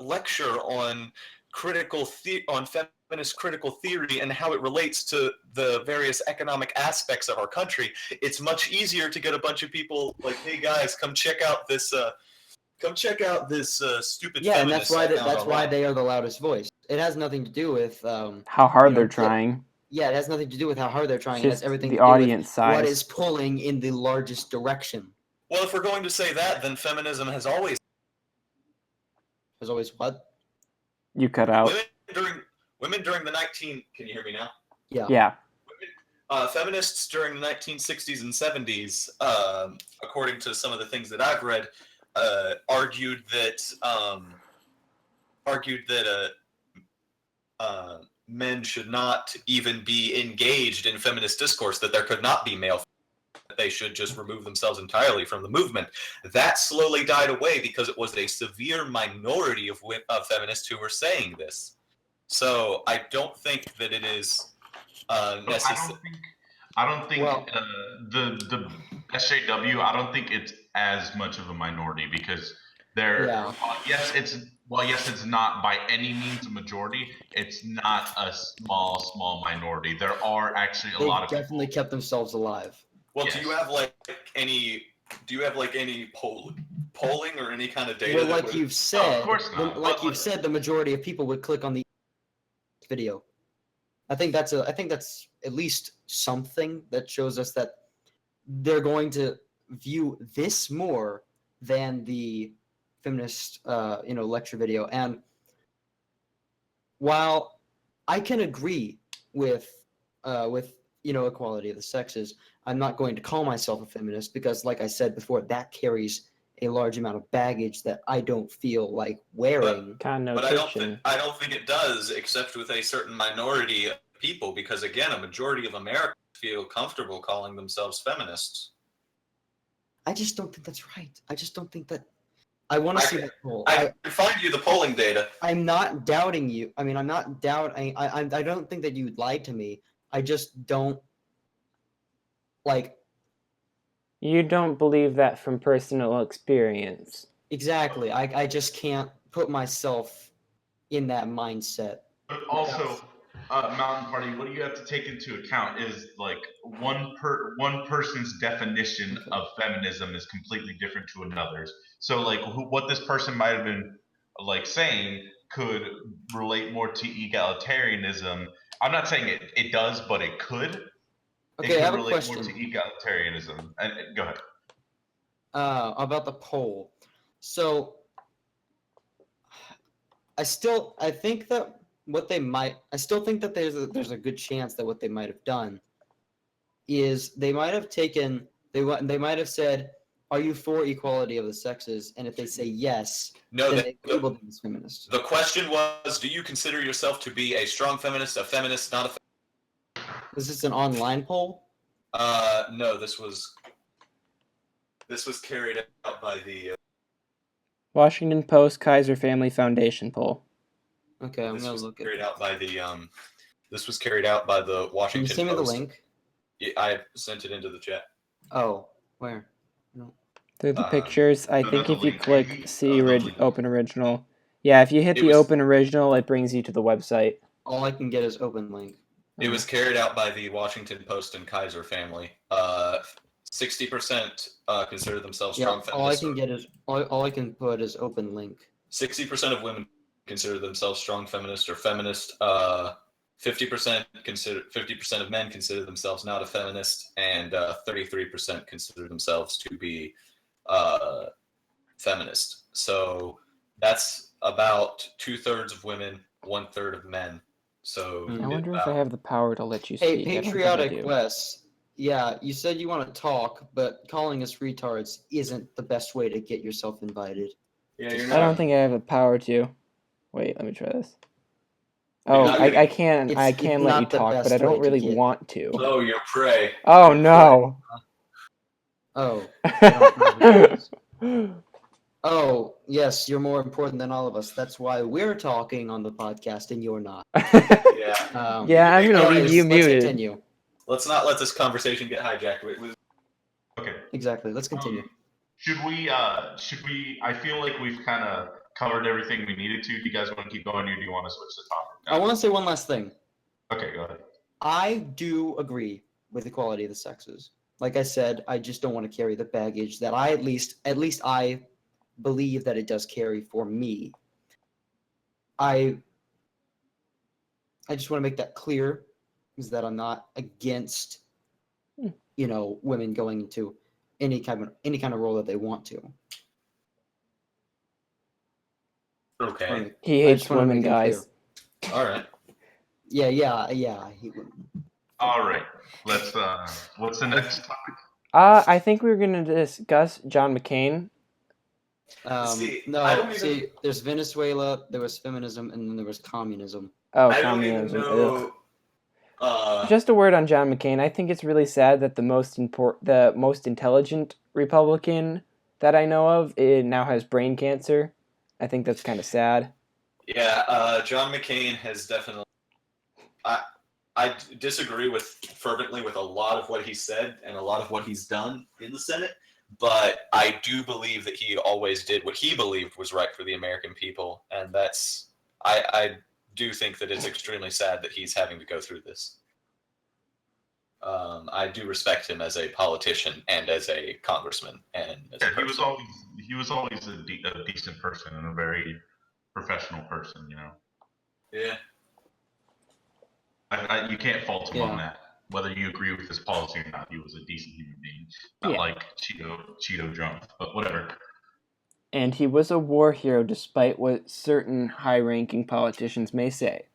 lecture on feminist critical theory and how it relates to the various economic aspects of our country." It's much easier to get a bunch of people like, "Hey guys, come check out this." Stupid. Yeah, and feminist that's why I found that's why online." they are the loudest voice. It has nothing to do with How hard you know, they're trying. yeah, it has nothing to do with how hard they're trying. It's It has just everything the to do audience with what size. is pulling in the largest direction. Well, if we're going to say that, then feminism has always There's always what? You cut out. women during the 19. Can you hear me now? Yeah. Feminists during the 1960s and 70s, according to some of the things that I've read, argued that men should not even be engaged in feminist discourse, that there could not be male, that they should just remove themselves entirely from the movement. That slowly died away because it was a severe minority of feminists who were saying this. So I don't think that it is necessary. I don't think Well- the SJW. I don't think it's as much of a minority because they're Yeah. yes, it's not by any means a majority. It's not a small minority. There are actually a They've lot of definitely people. kept themselves alive. Well, Yes. do you have any polling or any kind of data? Well, that like would- you've said, course not. But, said, the majority of people would click on the video. I think that's at least something that shows us that they're going to view this more than the feminist lecture video. And while I can agree with equality of the sexes, I'm not going to call myself a feminist because, like I said before, that carries a large amount of baggage that I don't feel like wearing. But I Connotation. I don't think it does, except with a certain minority of people, because again, a majority of Americans feel comfortable calling themselves feminists. I just don't think that's right. I just don't think that. I want to see that poll. I can find you the polling data. I'm not doubting you. I mean, I'm not doubting. I don't think that you lied to me. I just don't like You don't believe that from personal experience. exactly. I just can't put myself in that mindset. But also, Mountain Party, what you have to take into account is like one person's definition of feminism is completely different to another's. So like what this person might have been like saying could relate more to egalitarianism. I'm not saying it does, but it could. Okay, I have a relate question. more to egalitarianism. And go ahead. About the poll. So I still think that there's a good chance that what they might have done is they might have said, "Are you for equality of the sexes?" And if they say yes, No, then they label them as feminists. the question was, do you consider yourself to be a strong feminist, not a feminist? Is this an online poll? No, this was carried out by the Washington Post Kaiser Family Foundation poll. Okay, I'm this gonna was look at carried it. out by the this was carried out by the Can Washington you send me the Post. link? Yeah, I sent it into the chat. Oh, where? No. Through the pictures, I no, think the if you link. click see the link. open original, yeah, if you hit It the was- open original, it brings you to the website. All I can get is open link. It was carried out by the Washington Post and Kaiser family. 60% consider themselves Yeah, strong all I feminists. can get is all I can put is open link. 60% of women consider themselves strong feminists or feminist. 50% of men consider themselves not a feminist, and 33% consider themselves to be feminist. So that's about 2/3 of women, 1/3 of men. So Hmm. I wonder if I have the power to let you Hey, speak. I don't think I Patriotic do. Wes. Yeah, you said you want to talk, but calling us retards isn't the best way to get yourself invited. yeah, you're I don't not. think I have the power to. Wait, let me try this. You're Oh, not I getting- can It's let you not the talk, but best I don't way to really get- want to. Oh, you're prey. Oh You're no. Oh, I don't know who it is. Oh, yes, you're more important than all of us. That's why we're talking on the podcast and you're not. Yeah. Yeah, I'm gonna leave anyways, you let's muted. continue. Let's not let this conversation get hijacked. Okay. Exactly. Let's continue. Should we? I feel like we've kind of covered everything we needed to. Do you guys want to keep going, or do you want to switch the topic? I want to say one last thing. Okay, go ahead. I do agree with equality of the sexes. Like I said, I just don't want to carry the baggage that I at least I believe that it does carry for me. I just want to make that clear, is that I'm not against, women going into any kind of role that they want to. Okay. He I hates just wanna women, make it guys. All right. Yeah. I hate women. All right. Let's. What's the next topic? I think we were gonna discuss John McCain. See, I don't even- There's Venezuela, there was feminism, and then there was communism. Oh, I don't even communism. know. Ugh. Just a word on John McCain. I think it's really sad that the most intelligent Republican that I know of now has brain cancer. I think that's kind of sad. Yeah, John McCain has definitely. I disagree fervently with a lot of what he said and a lot of what he's done in the Senate, but I do believe that he always did what he believed was right for the American people, and that's. I do think that it's extremely sad that he's having to go through this. I do respect him as a politician and as a congressman, and as a Yeah, person. he was always a decent person and a very professional person. You know. Yeah. You can't fault him Yeah. on that. Whether you agree with his policy or not, he was a decent human being. Not Yeah. like Cheeto drunk, but whatever. And he was a war hero despite what certain high-ranking politicians may say.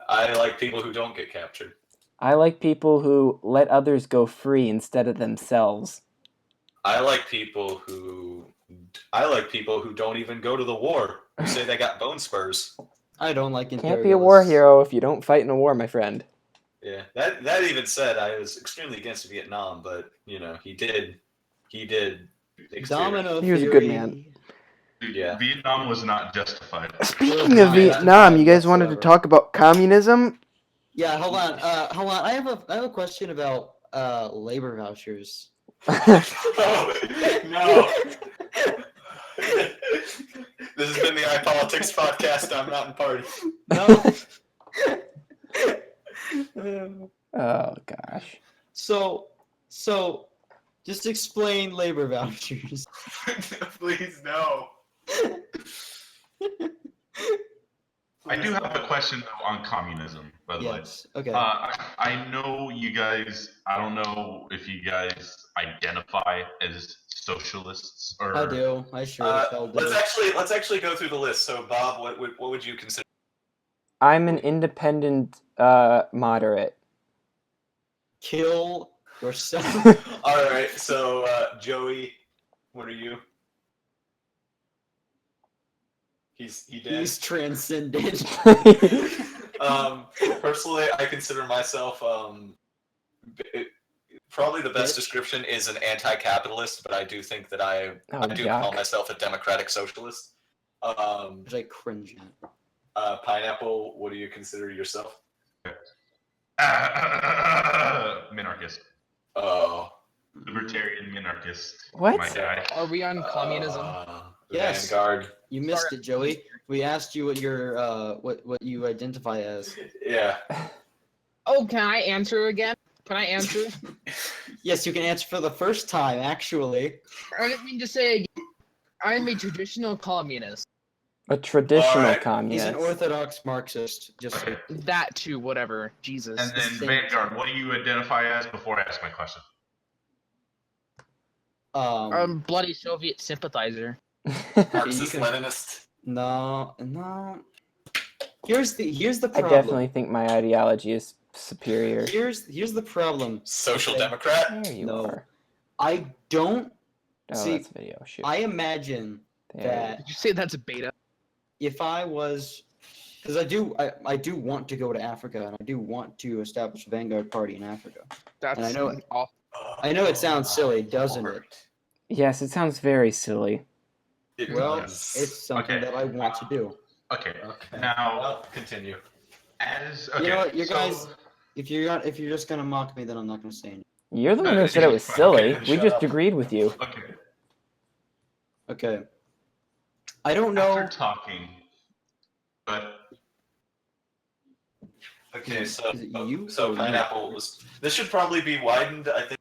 I like people who don't get captured. I like people who let others go free instead of themselves. I like people who don't even go to the war, who say they got bone spurs. I don't like imperialists. Can't be a war hero if you don't fight in a war, my friend. Yeah, that even said I was extremely against Vietnam, but he did experience. Domino He was a theory. good man. Dude, Yeah. Vietnam was not justified. Speaking of Vietnam, you guys wanted to talk about communism? Yeah, hold on. I have a question about labor vouchers. No. This has been the iPolitics podcast. I'm not in party. No. Oh gosh. So just explain labor vouchers. Please no. I do have a question though on communism, by the way. Yes. Okay. I know you guys. I don't know if you guys identify as socialists or. I do. I sure as hell do. Let's actually go through the list. So Bob, what would you consider? I'm an independent moderate. Kill yourself. All right. So Joey, what are you? He dead. He's transcended. Personally, I consider myself probably the best description is an anti-capitalist, but I do think that I do call myself a democratic socialist. Which I cringe at. Pineapple, what do you consider yourself? Minarchist. Oh, Libertarian minarchist. What? My guy. Are we on communism? Yes. Vanguard. You missed Sorry. it, Joey. We asked you what your what you identify as. Yeah. Oh, can I answer again? Can I answer? Yes, you can answer for the first time, actually. I didn't mean to say again. I'm a traditional communist. A traditional Alright. He's communist. an orthodox Marxist. Just so That too, whatever. Jesus. And then Same. Vanguard, what do you identify as before I ask my question? Bloody Soviet sympathizer. Marxist can- Leninist. no. Here's the I problem. definitely think my ideology is superior. Here's the problem. Social Okay. Democrat. There you No. are. I don't. Oh, See, that's a video. Shoot. I imagine There that Did you say that's a beta? if I was, because I do want to go to Africa and I do want to establish a Vanguard Party in Africa. That's And I know awful. I know it sounds silly, doesn't it? Yes, it sounds very silly. It Well, does. it's something Okay. that I want to do. Okay. Okay. Now, Well, continue. as okay, You know what, you so- guys, if you're just gonna mock me, then I'm not gonna say anything. You're the No, one who it's said it was fine. silly. Okay, We shut just up. agreed with you. Okay. Okay. I don't know. After talking, but Okay, Is so it you so or me? pineapple was. This should probably be widened. I think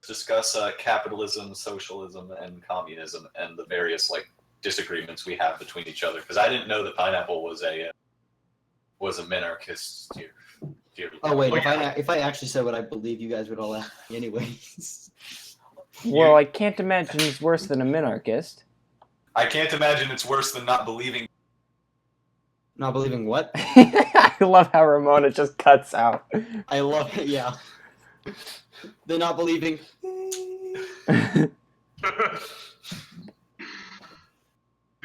discuss capitalism, socialism, and communism, and the various disagreements we have between each other. Because I didn't know that pineapple was a minarchist. Oh wait, Oh, if I actually said what I believe, you guys would all ask me anyways. Well, I can't imagine he's worse than a minarchist. I can't imagine it's worse than not believing. Not believing what? I love how Ramona just cuts out. I love it. Yeah. They're not believing.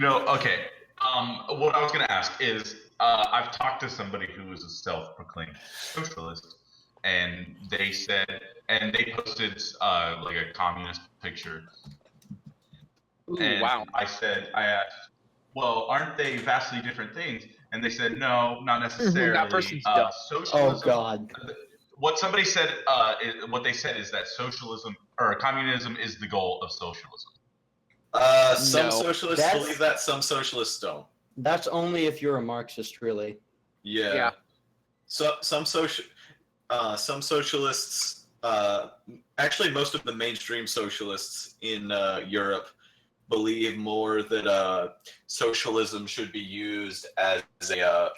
Okay. What I was gonna ask is, I've talked to somebody who is a self-proclaimed socialist, and they posted like a communist picture, Ooh, and wow. I asked, well, aren't they vastly different things? And they said, no, not necessarily. person's dumb. Socialism. Oh God. What somebody said, what they said is that socialism or communism is the goal of socialism. Some No, socialists that's- believe that. Some socialists don't. That's only if you're a Marxist, really. Yeah. So some socialists, actually most of the mainstream socialists in Europe believe more that socialism should be used as a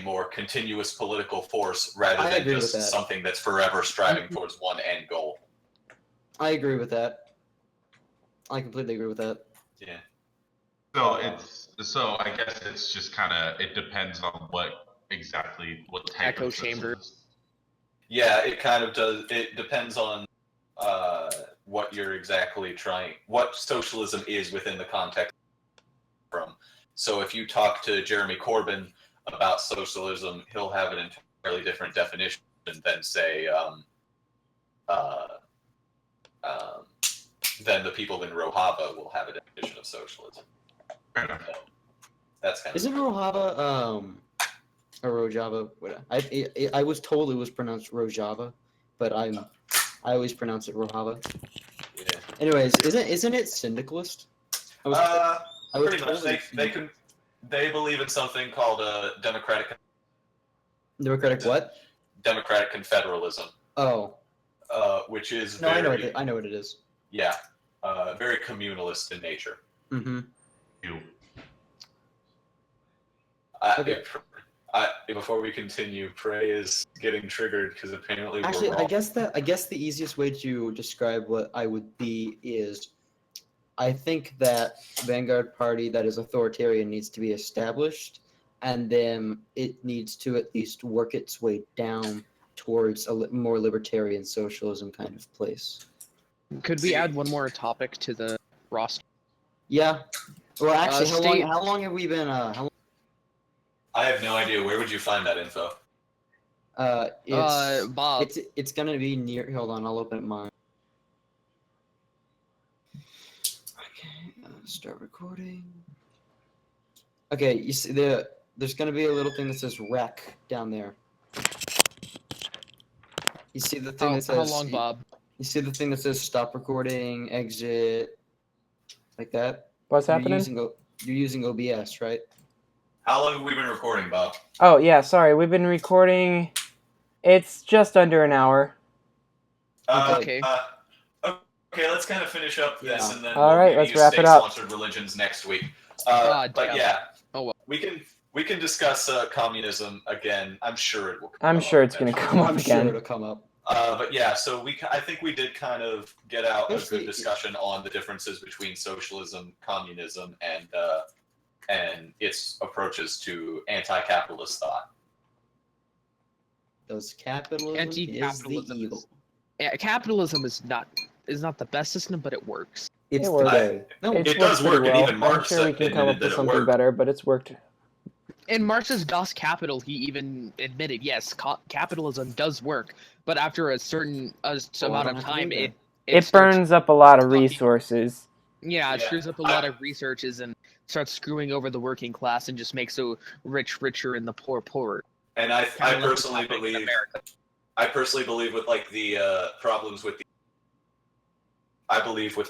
more continuous political force rather I than agree with just that. something that's forever striving towards one end goal. I agree with that. I completely agree with that. Yeah. So I guess it's just kind of, it depends on what type Echo of chamber. socialism. Yeah, it kind of does. It depends on what you're exactly what socialism is within the context from. So if you talk to Jeremy Corbyn about socialism, he'll have an entirely different definition than, say, than the people in Rojava will have a definition of socialism. Fair enough. That's kind of Isn't Rojava or Rojava? I was told it was pronounced Rojava, but I always pronounce it Rojava. yeah. Anyways, isn't it syndicalist? I was Pretty much. told it's They believe in something called democratic Democratic confederalism, Oh, which is no, very I know what it is. yeah, very communalist in nature. Mm-hmm. You. Okay. Before we continue, Prey is getting triggered because apparently Actually, we're wrong. I guess the easiest way to describe what I would be is, I think that Vanguard Party that is authoritarian needs to be established, and then it needs to at least work its way down towards a more libertarian socialism kind of place. Could we add one more topic to the roster? Yeah. Well, actually, state- how long have we been? I have no idea. Where would you find that info? Bob. It's gonna be near. Hold on, I'll open mine. Okay, start recording. Okay, you see there's gonna be a little thing that says rec down there. You see the thing that says How long, Bob? You see the thing that says stop recording, exit, like that? What's You're happening? You're using OBS, right? How long have we been recording, Bob? Oh, yeah, sorry. We've been recording. It's just under an hour. Okay. Okay, let's kind of finish up this, Yeah. and then All we'll right, maybe let's use wrap it up. state-sponsored religions next week. God But damn. yeah, Oh, well. we can discuss communism again. I'm sure it will. I'm sure it's going to come up I'm sure again. it'll come up. But yeah, so I think we did kind of get out a Mostly- good discussion on the differences between socialism, communism, and its approaches to anti-capitalist thought. Does capitalism is the Anti-capitalism is- evil? Yeah, capitalism is not the best system, but it works. It's It the works. way. No, It's It worked does pretty work, and well. even I'm Marx sure we can come admitted up that with it something worked. better, but it's worked. In Marx's Das Kapital, he even admitted, yes, capitalism does work, but after a certain amount of time, it It starts- burns up a lot of fucking- resources. Yeah, it Yeah. screws up a lot of researches and starts screwing over the working class and just makes the rich richer and the poor poorer. And I Kinda like what's personally happening in believe America. with like the problems with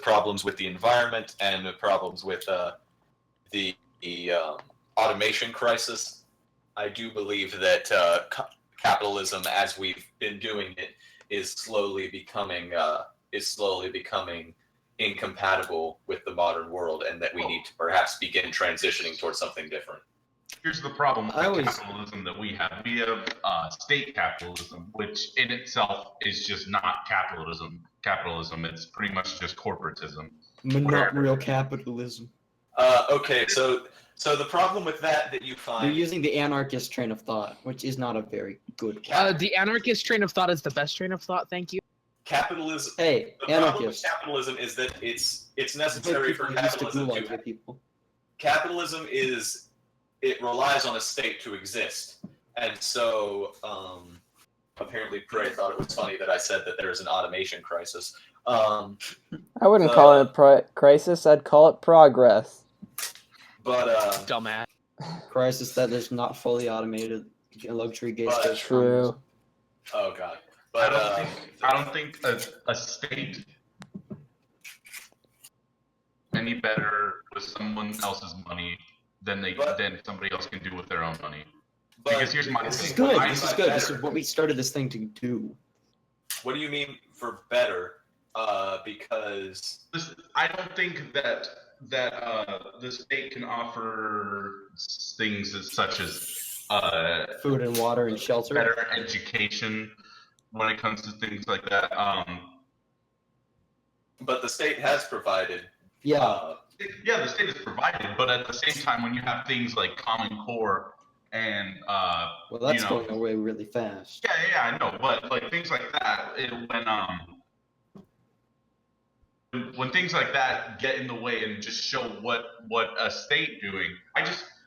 problems with the environment and the problems with the automation crisis. I do believe that capitalism, as we've been doing it, is slowly becoming incompatible with the modern world, and that we need to perhaps begin transitioning towards something different. Here's the problem with I always- capitalism that we have. We have state capitalism, which in itself is just not capitalism. It's pretty much just corporatism. Not real capitalism. Okay, so the problem with that you You're find using the anarchist train of thought, which is not a very good The anarchist train of thought is the best train of thought. Thank you. capitalism. Hey, The problem with anarchist. capitalism is that it's Like necessary for people used to capitalism gulag to. people. Capitalism it relies on a state to exist, and so apparently Prey thought it was funny that I said that there's an automation crisis. I wouldn't call it a crisis. I'd call it progress. But Dumbass. Crisis that is not fully automated. Luxury gay But- space. True. oh god, I but don't think a state any better with someone else's money than somebody else can do with their own money. but Because here's my This is thing. good. I- This is good. This is what we started this thing to do. What do you mean for better? Because I don't think that the state can offer things such as Food and water and shelter. better education when it comes to things like that. but the state has provided. Yeah. Yeah, the state is provided, but at the same time, when you have things like Common Core and Well, that's you know, going away really fast. yeah, I know, but like things like that, when things like that get in the way and just show what a state doing,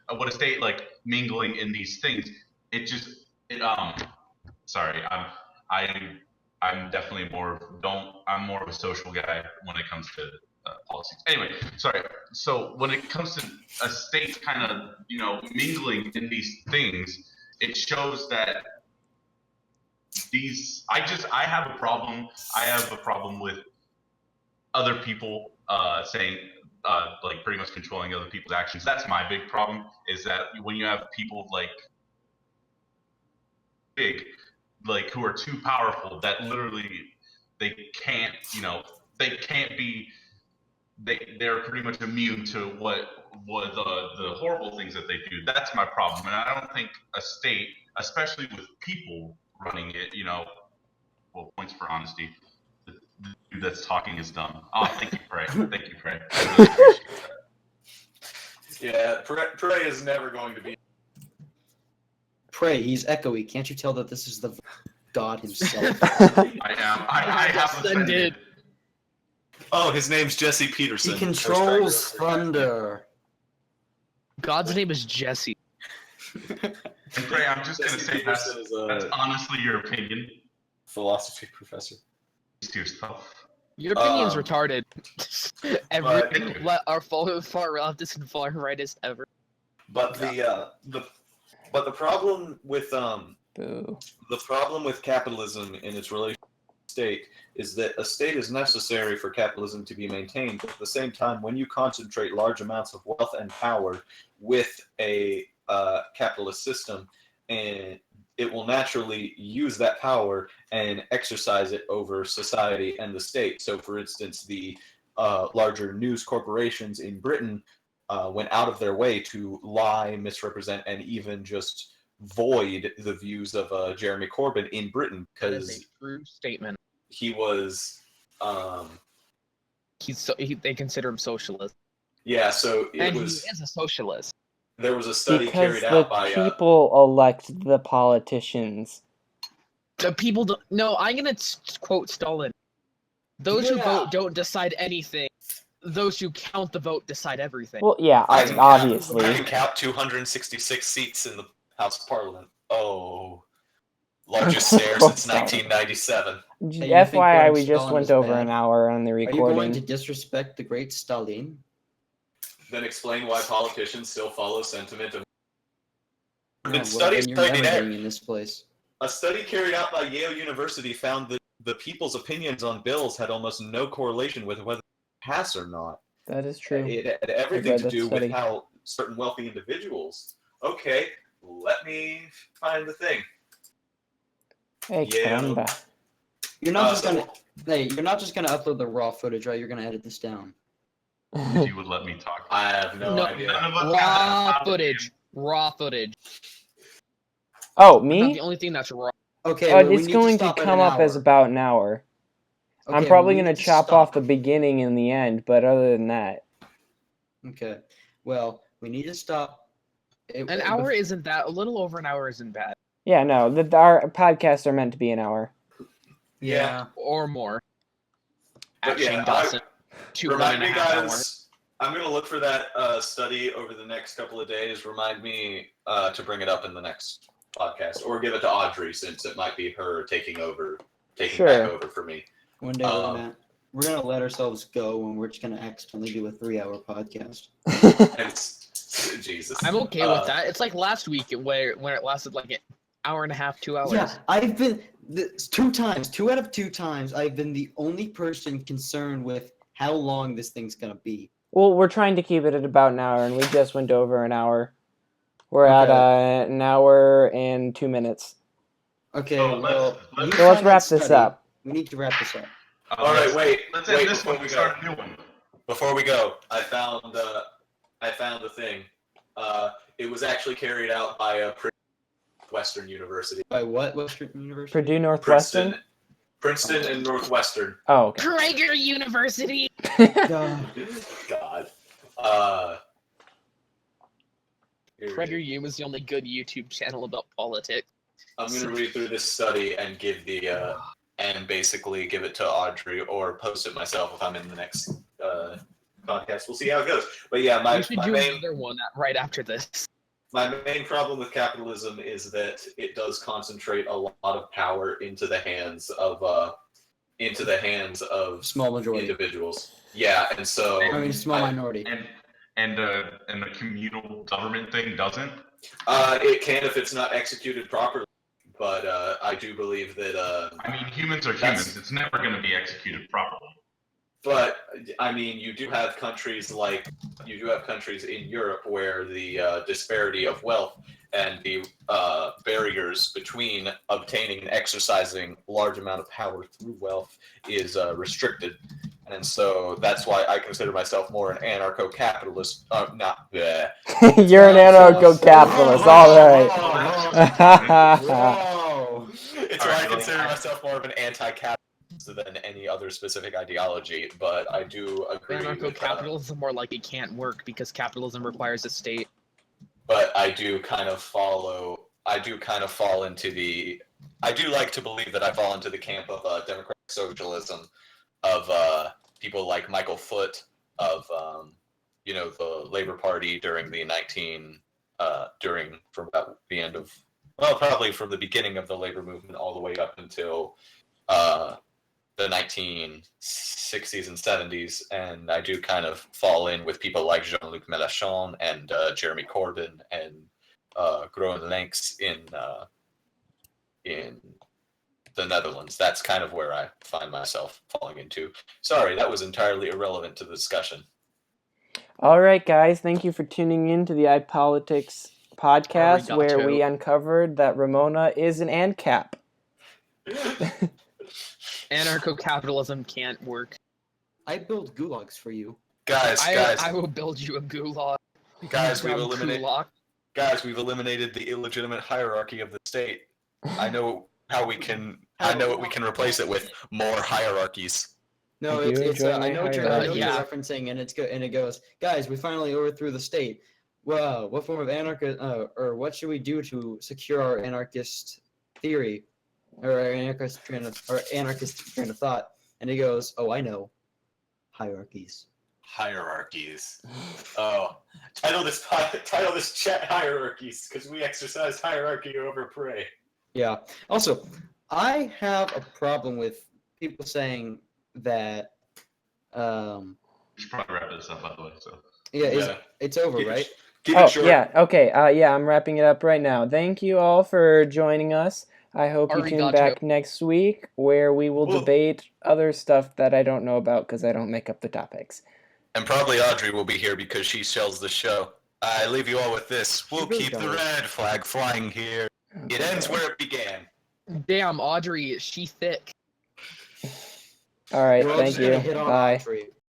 what a state like mingling in these things, sorry, I'm definitely I'm more of a social guy when it comes to policies. Anyway, sorry. So when it comes to a state kind of mingling in these things, it shows that I have a problem. I have a problem with other people saying like pretty much controlling other people's actions. That's my big problem. Is that when you have people like who are too powerful that literally they can't be. They're pretty much immune to what the horrible things that they do. That's my problem, and I don't think a state, especially with people running it, well, points for honesty. The dude that's talking is dumb. Oh, thank you, Prey. Thank you, Prey. I really appreciate that. Yeah, Prey is never going to be. Pray, he's echoey. Can't you tell that this is the God himself? I have Ascended. Oh, his name's Jesse Peterson. He controls thunder. God's name is Jesse. And Prey, I'm just gonna say that's Peterson is a honestly your opinion. philosophy professor. To yourself. Your opinion's Um, retarded. but- Our far leftist and far rightist ever. But the problem with Boo. the problem with capitalism in its relation to state is that a state is necessary for capitalism to be maintained. But at the same time, when you concentrate large amounts of wealth and power with a capitalist system, and it will naturally use that power and exercise it over society and the state. So, for instance, the larger news corporations in Britain went out of their way to lie, misrepresent, and even just void the views of Jeremy Corbyn in Britain That is because a true statement. he was, They consider him socialist, yeah. So it and was. he is a socialist. There was a study Because carried the out by. people elect the politicians. The people don't. No, I'm gonna quote Stalin. Those who Yeah. vote don't decide anything. Those who count the vote decide everything. Well, yeah, I can obviously. I can count 266 seats in the House of Parliament. Oh, largest share since 1997. Hey, you think FYI, voting we just Stalin went is over bad? an hour on the Are you going recording. to disrespect the great Stalin? Then explain why politicians still follow sentiment of. No, Been well, studies then you're never cited there. getting in this place. A study carried out by Yale University found that the people's opinions on bills had almost no correlation with whether they pass or not. That is true. It had everything read to that do study. with how certain wealthy individuals. Okay, let me find the thing. Hey, Yale. caramba. You're not just gonna. Hey, you're not just gonna upload the raw footage, right? You're gonna edit this down. If you would let me talk. I have no idea. None of us Raw have footage. Raw footage. Oh, Not the me? only thing that's raw. Okay, well, we It's need going to stop at come an up as hour. about an hour. I'm Okay, probably we going need to chop stop. off the beginning and the end, but other than that. Okay, well, we need to stop. An hour isn't that. A little over an hour isn't bad. Yeah, no, our podcasts are meant to be an hour. Yeah. Or more. But At Shane yeah, Dawson. Remind me, 1.5 guys. hours. I'm gonna look for that study over the next couple of days. Remind me to bring it up in the next podcast, or give it to Audrey since it might be her taking Sure. back over for me. One day, Matt, we're gonna let ourselves go, and we're just gonna accidentally do a 3-hour podcast. Jesus. I'm okay with that. It's like last week where it lasted like an hour and a half, 2 hours. Yeah, I've been 2 times. 2 out of 2 times, I've been the only person concerned with how long this thing's gonna be. Well, we're trying to keep it at about an hour, and we just went over an hour. We're at an hour and 2 minutes. Okay, So well, let's- you So let's find wrap that this study. up. We need to wrap this up. All right, wait. Let's wait end this before one we and go. start a new one. Before we go, I found the thing. It was actually carried out by a Western University. By what Western University? Purdue Northwestern? Princeton and Northwestern. Oh, okay. Prager University. God. Prager U is the only good YouTube channel about politics. I'm gonna read through this study and give the and basically give it to Audrey or post it myself if I'm in the next podcast. We'll see how it goes. But yeah, We should do another one right after this. my main problem with capitalism is that it does concentrate a lot of power into the hands of Small majority. individuals. Yeah, and so I mean, small minority. And the communal government thing doesn't. it can if it's not executed properly. But I do believe that. I mean, humans are humans. It's never going to be executed properly. But I mean, you do have countries in Europe where the disparity of wealth and the barriers between obtaining and exercising large amount of power through wealth is restricted, and so that's why I consider myself more an anarcho-capitalist. Not. You're an anarcho-capitalist, all right. Whoa! It's why I consider myself more of an anti-capitalist than any other specific ideology, but I do agree. Anarcho-capitalism more like it can't work because capitalism requires a state. But I do kind of fall into the. I do like to believe that I fall into the camp of democratic socialism, of people like Michael Foot, of the Labor Party during the probably from the beginning of the labor movement all the way up until the 1960s and 70s, and I do kind of fall in with people like Jean-Luc Mélenchon and Jeremy Corbyn and Groen Links in the Netherlands. That's kind of where I find myself falling into. Sorry, that was entirely irrelevant to the discussion. All right, guys, thank you for tuning in to the iPolitics podcast, Arigato. where we uncovered that Ramona is an ANCAP. Anarcho-capitalism can't work. I build gulags for you. Guys, I will build you a gulag. Guys, You we've dumb eliminated. kulak. Guys, we've eliminated the illegitimate hierarchy of the state. I know how we can. I know what we can replace it with: more hierarchies. No, Do you it's enjoy I my know what you're hierarchy? Yeah. referencing, and it's good, and it goes, guys, we finally overthrew the state. Well, what form of or what should we do to secure our anarchist theory, or our anarchist train of thought? And he goes, oh, I know, hierarchies. Hierarchies. Oh, title this chat hierarchies because we exercise hierarchy over prey. Yeah. Also, I have a problem with people saying that. We should probably wrap this up, by the way. So. Yeah, it's over, Keep it- right? Keep Oh, it short. yeah, okay, I'm wrapping it up right now. Thank you all for joining us. I hope you tune Arigato. back next week, where we will Well- debate other stuff that I don't know about because I don't make up the topics. And probably Audrey will be here because she sells the show. I leave you all with this. We'll really keep the don't. red flag flying here. It ends where it began. Damn, Audrey, she thick. All right, We're all thank just gonna you. hit on Bye. Audrey.